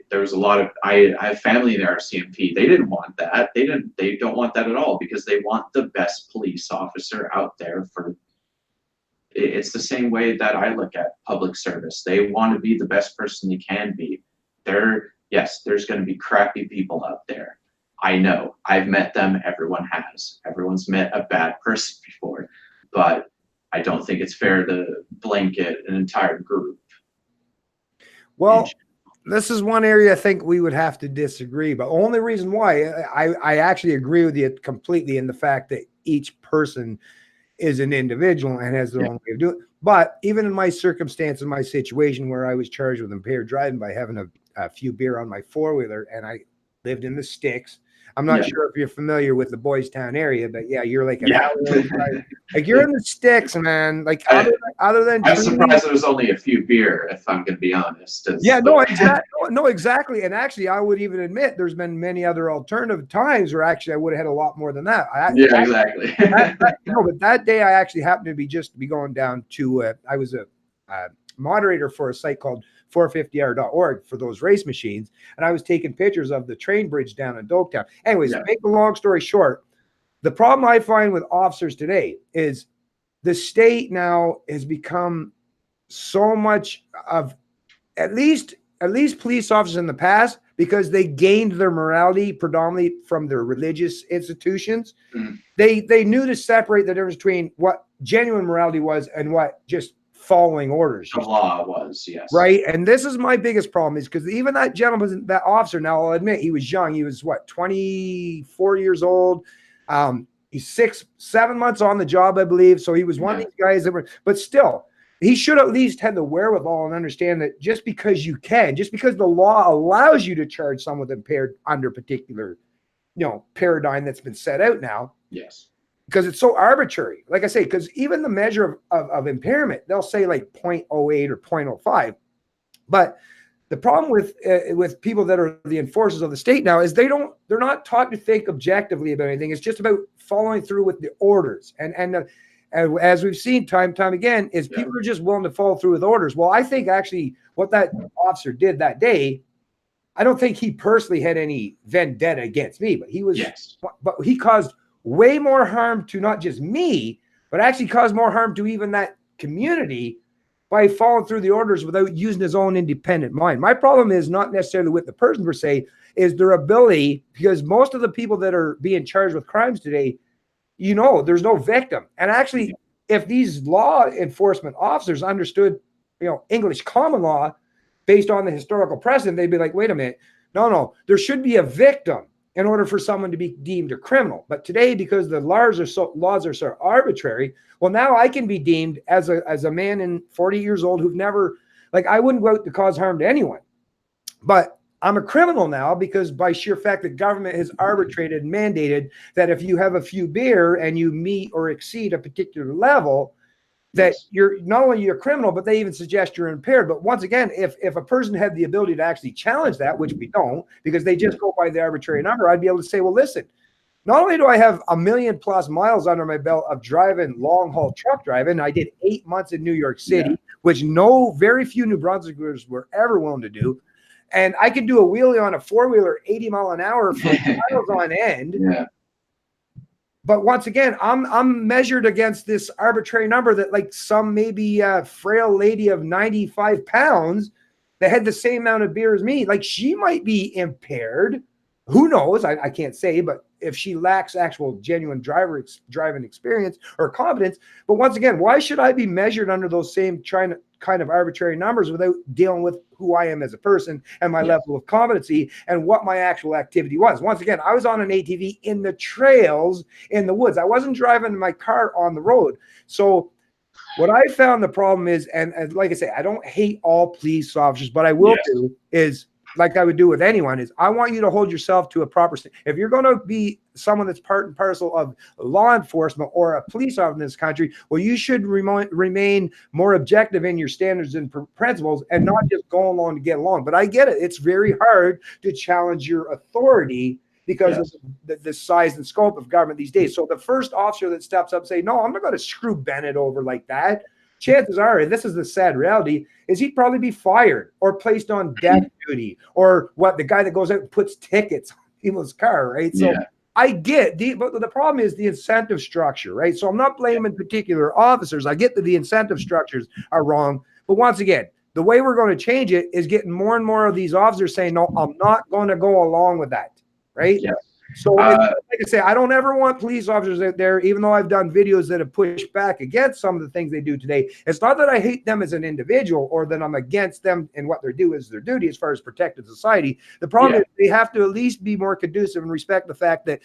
there was a lot of, I have family in the RCMP. They didn't want that. They don't want that at all, because they want the best police officer out there for, it's the same way that I look at public service. They want to be the best person they can be. Yes, there's going to be crappy people out there. I know. I've met them. Everyone has. Everyone's met a bad person before. But I don't think it's fair to blanket an entire group. Well, this is one area I think we would have to disagree, but only reason why I actually agree with you completely in the fact that each person is an individual and has their own way of doing it. But even in my circumstance, in my situation where I was charged with impaired driving by having a few beer on my four-wheeler, and I lived in the sticks. I'm not sure if you're familiar with the Boys Town area, but yeah, you're like an hour drive. Like you're in the sticks, man. Like other than I'm surprised there was only a few beer, if I'm going to be honest. Yeah, no, exactly. And actually, I would even admit there's been many other alternative times where actually I would have had a lot more than that. Exactly. But that day I actually happened to be going down to. I was a moderator for a site called 450r.org for those race machines, and I was taking pictures of the train bridge down in Doketown. Anyways, to make the long story short, the problem I find with officers today is the state now has become so much of, at least police officers in the past, because they gained their morality predominantly from their religious institutions. They knew to separate the difference between what genuine morality was and what just following orders. The law was, yes. Right. And this is my biggest problem, is because even that gentleman, that officer, now I'll admit he was young. He was 24 years old. He's 6-7 months on the job, I believe. So he was one of these guys that were, but still, he should at least have the wherewithal and understand that just because the law allows you to charge someone with impaired under particular, paradigm that's been set out now. Yes. Because it's so arbitrary. Like I say, because even the measure of impairment, they'll say like 0.08 or 0.05. But the problem with people that are the enforcers of the state now is they're not taught to think objectively about anything. It's just about following through with the orders. And as we've seen time again, is people are just willing to follow through with orders. Well, I think actually what that officer did that day, I don't think he personally had any vendetta against me, but he caused way more harm to not just me, but actually caused more harm to even that community by following through the orders without using his own independent mind. My problem is not necessarily with the person per se, is their ability, because most of the people that are being charged with crimes today, there's no victim. And actually, if these law enforcement officers understood, English common law based on the historical precedent, they'd be like, wait a minute, no, there should be a victim in order for someone to be deemed a criminal. But today, because the laws are so arbitrary, well, now I can be deemed as a man in 40 years old who've never, I wouldn't go out to cause harm to anyone. But I'm a criminal now because by sheer fact the government has arbitrated and mandated that if you have a few beer and you meet or exceed a particular level, that you're not only you're a criminal, but they even suggest you're impaired. But once again, if a person had the ability to actually challenge that, which we don't, because they just go by the arbitrary number, I'd be able to say, well, listen, not only do I have 1 million+ miles under my belt of driving long haul truck driving, I did 8 months in New York City, which very few New Brunswickers were ever willing to do. And I could do a wheelie on a four-wheeler 80 mile an hour for miles on end. Yeah. But once again, I'm measured against this arbitrary number that some maybe frail lady of 95 pounds that had the same amount of beer as me, she might be impaired. Who knows? I can't say, but if she lacks actual genuine driving experience or competence. But once again, why should I be measured under those same kind of arbitrary numbers without dealing with who I am as a person and my level of competency and what my actual activity was? Once again, I was on an ATV in the trails in the woods. I wasn't driving my car on the road. So what I found the problem is, and like I say, I don't hate all police officers, but I will do is, like I would do with anyone, is I want you to hold yourself to a proper standard. If you're going to be someone that's part and parcel of law enforcement or a police officer in this country, well, you should remain more objective in your standards and principles and not just go along to get along. But I get it. It's very hard to challenge your authority because of the size and scope of government these days. So the first officer that steps up and say, no, I'm not going to screw Bennett over like that. chances are, and this is the sad reality, is he'd probably be fired or placed on death duty, or what, the guy that goes out and puts tickets on people's car, right? So Yeah. I get but the problem is the incentive structure, right? So I'm not blaming particular officers. I get that the incentive structures are wrong, but once again, the way we're going to change it is getting more and more of these officers saying, no, I'm not going to go along with that, right? Yeah. So like I say, I don't ever want police officers out there, even though I've done videos that have pushed back against some of the things they do today. It's not that I hate them as an individual or that I'm against them and what they do is their duty as far as protecting society. The problem is they have to at least be more conducive and respect the fact that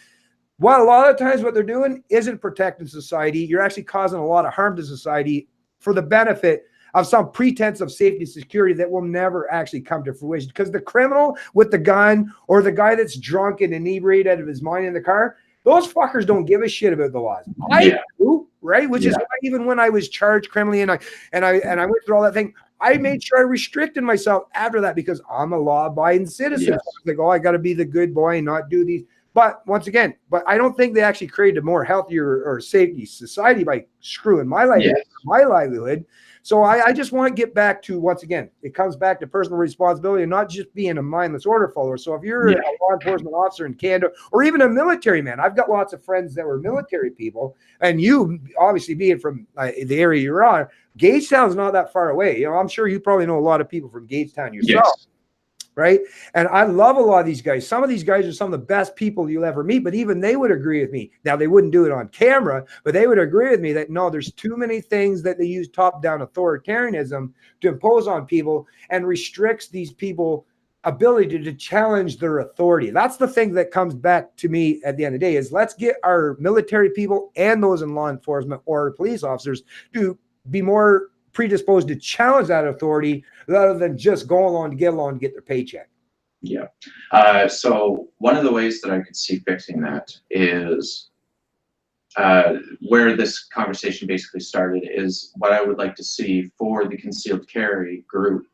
while a lot of times what they're doing isn't protecting society, you're actually causing a lot of harm to society for the benefit of some pretense of safety and security that will never actually come to fruition. Because the criminal with the gun or the guy that's drunk and inebriated out of his mind in the car, those fuckers don't give a shit about the laws. I do, right? Which is why even when I was charged criminally and I went through all that thing, I made sure I restricted myself after that because I'm a law-abiding citizen. Yes. I was like, oh, I got to be the good boy and not do these. But once again, I don't think they actually created a more healthier or safety society by screwing my life, my livelihood. So I just want to get back to, once again, it comes back to personal responsibility and not just being a mindless order follower. So if you're a law enforcement officer in Canada or even a military man, I've got lots of friends that were military people, and you obviously being from the area you're on, Gagetown is not that far away. You know, I'm sure you probably know a lot of people from Gagetown yourself. Yes. Right. And I love a lot of these guys. Some of these guys are some of the best people you'll ever meet, but even they would agree with me. Now, they wouldn't do it on camera, but they would agree with me that no, there's too many things that they use top-down authoritarianism to impose on people and restricts these people ability to challenge their authority. That's the thing that comes back to me at the end of the day is let's get our military people and those in law enforcement or police officers to be more predisposed to challenge that authority rather than just go along to get their paycheck. Yeah. So one of the ways that I could see fixing that is where this conversation basically started is what I would like to see for the concealed carry group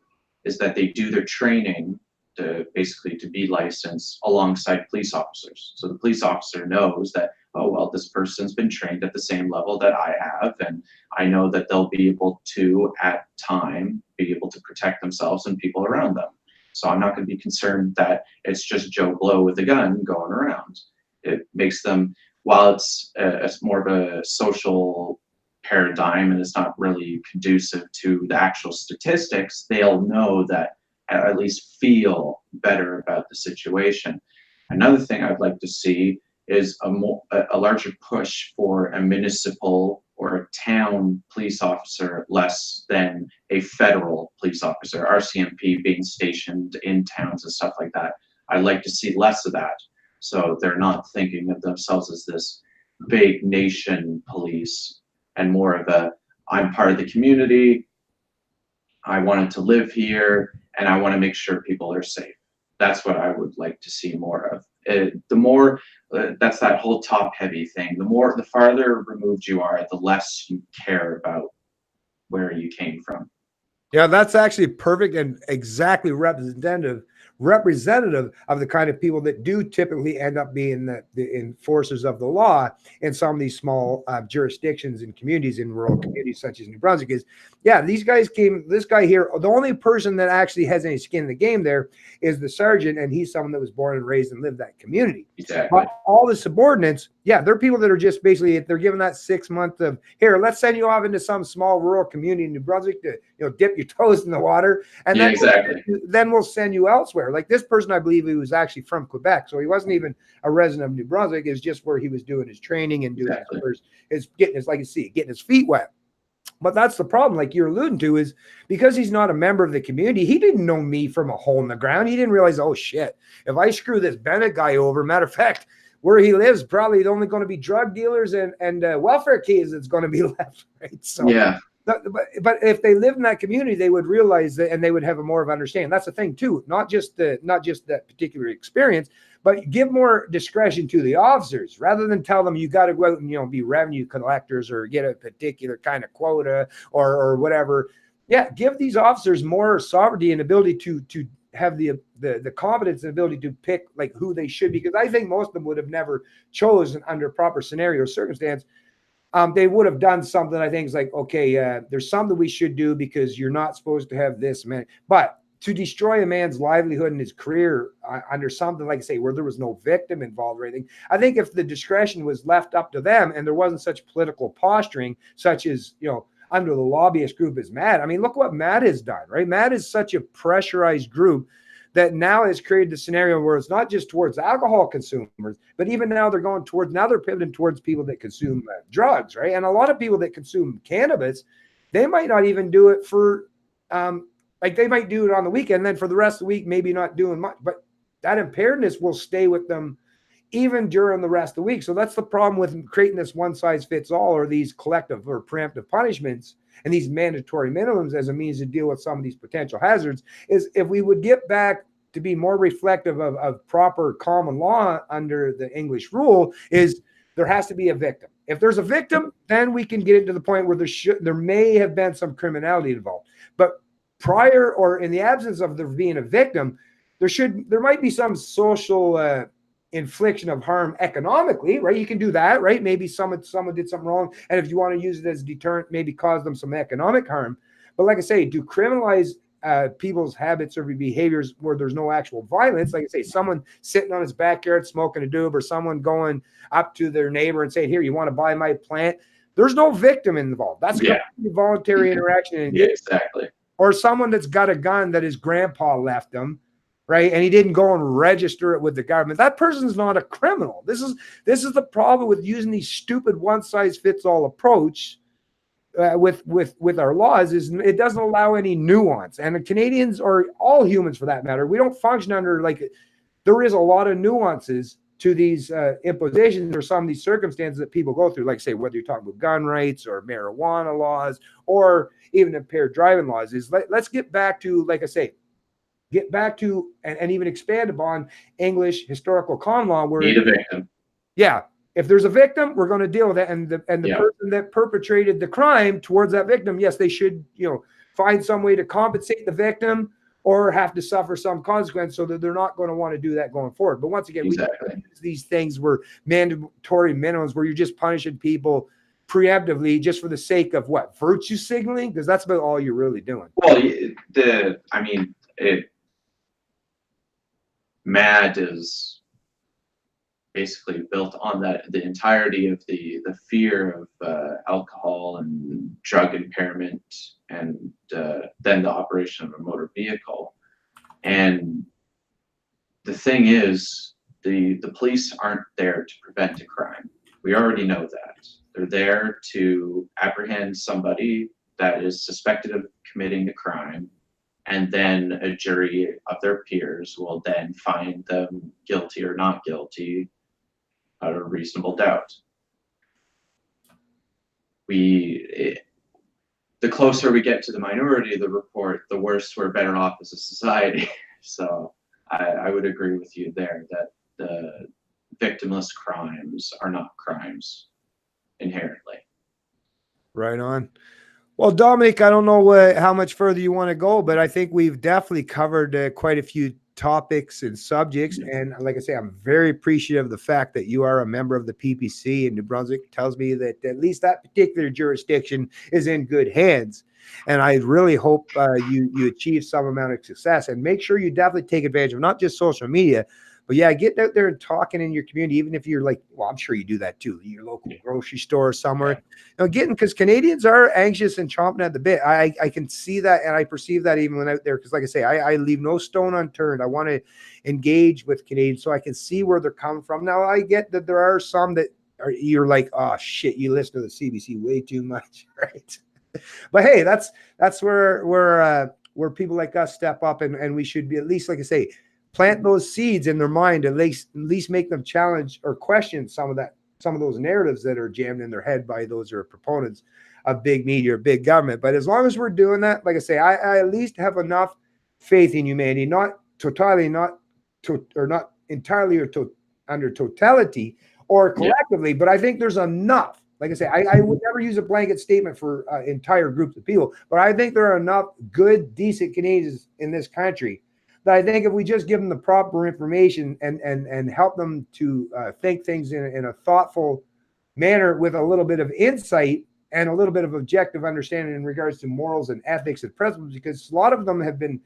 is that they do their training to basically to be licensed alongside police officers. So the police officer knows that, oh, well, this person's been trained at the same level that I have, and I know that they'll be able to, at time, be able to protect themselves and people around them. So I'm not going to be concerned that it's just Joe Blow with a gun going around. It makes them, while it's more of a social paradigm and it's not really conducive to the actual statistics, they'll know that, at least feel better about the situation. Another thing I'd like to see is a larger push for a municipal or a town police officer less than a federal police officer, RCMP being stationed in towns and stuff like that. I'd like to see less of that. So they're not thinking of themselves as this big nation police and more of a, I'm part of the community, I wanted to live here, and I want to make sure people are safe. That's what I would like to see more of. The more, that's that whole top-heavy thing. The farther removed you are, the less you care about where you came from. Yeah, that's actually perfect and exactly representative of the kind of people that do typically end up being the enforcers of the law in some of these small jurisdictions and communities in rural communities such as New Brunswick is, yeah, these guys this guy here, the only person that actually has any skin in the game there is the sergeant, and he's someone that was born and raised and lived that community. Exactly. But all the subordinates, yeah, they're people that are just basically, if they're given that 6 months of, here, let's send you off into some small rural community in New Brunswick to, dip your toes in the water, and then we'll send you elsewhere. Like this person, I believe he was actually from Quebec, so he wasn't even a resident of New Brunswick. It's just where he was doing his training and doing getting his feet wet. But that's the problem, like you're alluding to, is because he's not a member of the community, he didn't know me from a hole in the ground. He didn't realize, oh shit, if I screw this Bennett guy over, matter of fact, where he lives, probably only going to be drug dealers and welfare kids that's going to be left, right? So yeah. But if they lived in that community, they would realize that, and they would have a more of understanding. That's the thing too, not just that particular experience, but give more discretion to the officers rather than tell them you got to go out and be revenue collectors or get a particular kind of quota or whatever. Yeah, give these officers more sovereignty and ability to have the confidence and ability to pick like who they should be, because I think most of them would have never chosen under proper scenario or circumstance they would have done something. I think it's like, okay, there's something we should do because you're not supposed to have this man. But to destroy a man's livelihood and his career under something like, say, where there was no victim involved or anything, I think if the discretion was left up to them and there wasn't such political posturing, such as, you know, under the lobbyist group as MAD. I mean, look what MAD has done, right? MAD is such a pressurized group that now has created the scenario where it's not just towards alcohol consumers, but even now they're going towards, now they're pivoting towards people that consume drugs, right? And a lot of people that consume cannabis, they might not even do it for, like they might do it on the weekend, then for the rest of the week, maybe not doing much, but that impairedness will stay with them even during the rest of the week. So that's the problem with creating this one size fits all, or these collective or preemptive punishments and these mandatory minimums as a means to deal with some of these potential hazards, is if we would get back to be more reflective of proper common law under the English rule, is there has to be a victim. If there's a victim, then we can get into the point where there may have been some criminality involved. But prior, or in the absence of there being a victim, there might be some social infliction of harm economically, right? You can do that, right? Maybe someone did something wrong, and if you want to use it as a deterrent, maybe cause them some economic harm. But like I say, to criminalize people's habits or behaviors where there's no actual violence, like I say, someone sitting on his backyard smoking a doob, or someone going up to their neighbor and saying, "Here, you want to buy my plant?" There's no victim involved. That's a voluntary interaction. And exactly. Or someone that's got a gun that his grandpa left him, right? And he didn't go and register it with the government. That person's not a criminal. This is the problem with using these stupid one size fits all approach with our laws, is it doesn't allow any nuance. And the Canadians, or all humans for that matter, we don't function under, like, there is a lot of nuances to these impositions or some of these circumstances that people go through, like, say, whether you're talking about gun rights or marijuana laws or even impaired driving laws. Is let's get back to, like I say, and even expand upon English historical common law, where need a victim. Yeah. If there's a victim, we're going to deal with it. And the person that perpetrated the crime towards that victim, yes, they should, find some way to compensate the victim or have to suffer some consequence, so that they're not going to want to do that going forward. But once again, exactly. we use these things were mandatory minimums, where you're just punishing people preemptively just for the sake of what? Virtue signaling? Because that's about all you're really doing. Well, MAD is basically built on the entirety of the fear of alcohol and drug impairment, and then the operation of a motor vehicle. And the thing is, the police aren't there to prevent a crime. We already know that. They're there to apprehend somebody that is suspected of committing the crime, and then a jury of their peers will then find them guilty or not guilty out of reasonable doubt. The closer we get to the minority of the report, the worse we're better off as a society. So I would agree with you there that the victimless crimes are not crimes inherently. Right on. Well, Dominic, I don't know how much further you want to go, but I think we've definitely covered quite a few topics and subjects. And like I say, I'm very appreciative of the fact that you are a member of the PPC in New Brunswick. It tells me that at least that particular jurisdiction is in good hands. And I really hope you achieve some amount of success, and make sure you definitely take advantage of not just social media, but getting out there and talking in your community, even if you're like, well, I'm sure you do that too, your local grocery store or somewhere. Because Canadians are anxious and chomping at the bit. I can see that, and I perceive that even when out there. Because like I say, I leave no stone unturned. I want to engage with Canadians so I can see where they're coming from. Now, I get that there are some that you're like, oh shit, you listen to the CBC way too much, right? But hey, that's where people like us step up, and we should be, at least, like I say, plant those seeds in their mind, at least make them challenge or question some of those narratives that are jammed in their head by those who are proponents of big media or big government. But as long as we're doing that, like I say, I at least have enough faith in humanity, not entirely or under totality or collectively, but I think there's enough. Like I say, I would never use a blanket statement for entire groups of people, but I think there are enough good, decent Canadians in this country that I think if we just give them the proper information and help them to think things in a thoughtful manner with a little bit of insight and a little bit of objective understanding in regards to morals and ethics and principles, because a lot of them have been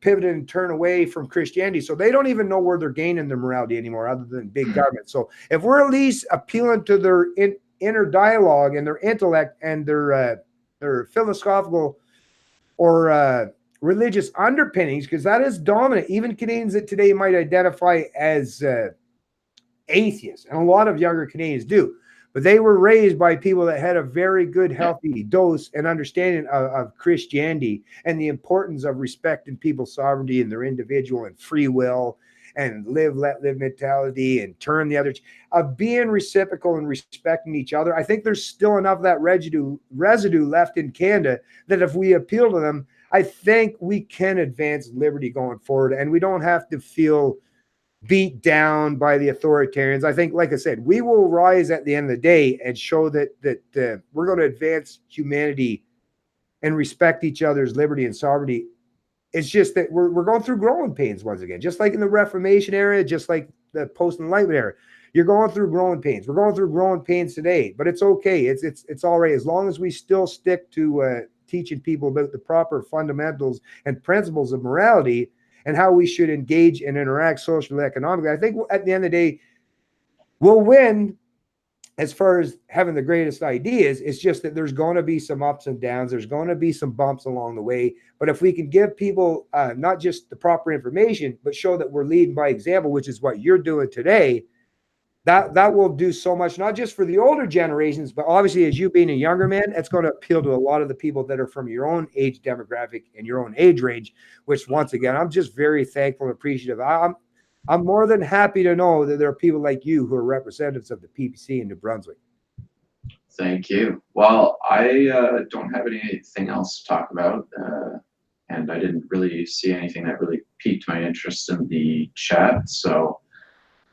pivoted and turned away from Christianity. So they don't even know where they're gaining their morality anymore other than big government. So if we're at least appealing to their inner dialogue and their intellect and their philosophical or religious underpinnings, because that is dominant. Even Canadians that today might identify as atheists, and a lot of younger Canadians do, but they were raised by people that had a very good, healthy dose and understanding of Christianity and the importance of respecting people's sovereignty and their individual and free will and live, let live mentality and turn the other, of being reciprocal and respecting each other. I think there's still enough of that residue left in Canada that if we appeal to them, I think we can advance liberty going forward, and we don't have to feel beat down by the authoritarians. I think, like I said, we will rise at the end of the day and show that we're going to advance humanity and respect each other's liberty and sovereignty. It's just that we're going through growing pains once again, just like in the Reformation era, just like the post-Enlightenment era. You're going through growing pains. We're going through growing pains today, but it's okay. It's all right as long as we still stick to teaching people about the proper fundamentals and principles of morality and how we should engage and interact socially, economically. I think at the end of the day, we'll win as far as having the greatest ideas. It's just that there's going to be some ups and downs. There's going to be some bumps along the way. But if we can give people not just the proper information, but show that we're leading by example, which is what you're doing today, that will do so much, not just for the older generations, but obviously as you being a younger man, it's going to appeal to a lot of the people that are from your own age demographic and your own age range, which once again, I'm just very thankful and appreciative. I'm more than happy to know that there are people like you who are representatives of the PPC in New Brunswick. Thank you. Well, I don't have anything else to talk about, and I didn't really see anything that really piqued my interest in the chat, so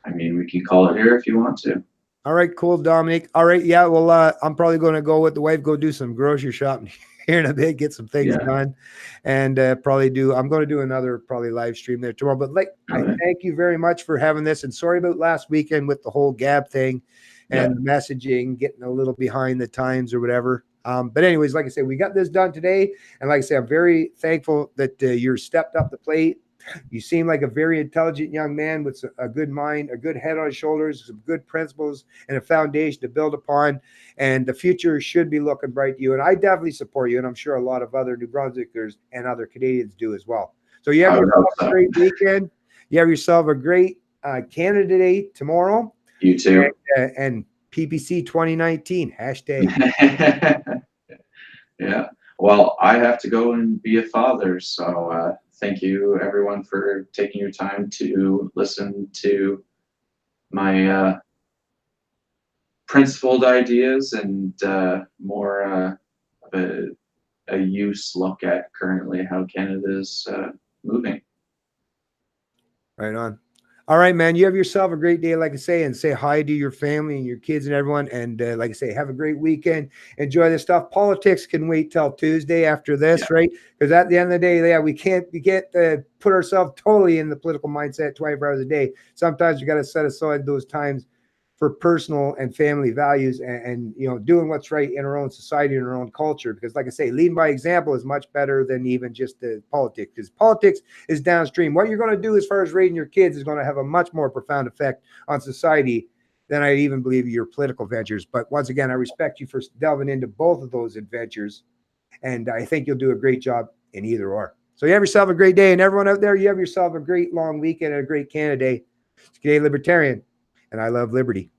I mean, we can call it here if you want to. All right, cool, Dominic. All right, yeah, well, I'm probably going to go with the wife, go do some grocery shopping here in a bit, get some things done, and I'm going to do another probably live stream there tomorrow. But I thank you very much for having this, and sorry about last weekend with the whole Gab thing and messaging, getting a little behind the times or whatever. But anyways, like I said, we got this done today, and like I said, I'm very thankful that you're stepped up the plate. You seem like a very intelligent young man with a good mind, a good head on his shoulders, some good principles, and a foundation to build upon. And the future should be looking bright to you. And I definitely support you. And I'm sure a lot of other New Brunswickers and other Canadians do as well. So you have yourself a great weekend. You have yourself a great Canada Day tomorrow. You too. And PPC 2019 hashtag. Yeah. Well, I have to go and be a father. So, thank you, everyone, for taking your time to listen to my principled ideas and more of a use look at currently how Canada is moving. Right on. All right, man. You have yourself a great day, like I say, and say hi to your family and your kids and everyone. And like I say, have a great weekend. Enjoy this stuff. Politics can wait till Tuesday after this, right? Because at the end of the day, we can't put ourselves totally in the political mindset 24 hours a day. Sometimes you got to set aside those times for personal and family values and doing what's right in our own society and our own culture. Because like I say, leading by example is much better than even just the politics, because politics is downstream. What you're going to do as far as raising your kids is going to have a much more profound effect on society than I even believe your political ventures. But once again, I respect you for delving into both of those adventures, and I think you'll do a great job in either or. So you have yourself a great day, and everyone out there, you have yourself a great long weekend and a great Canada Day. It's Canadian Libertarian, and I love liberty.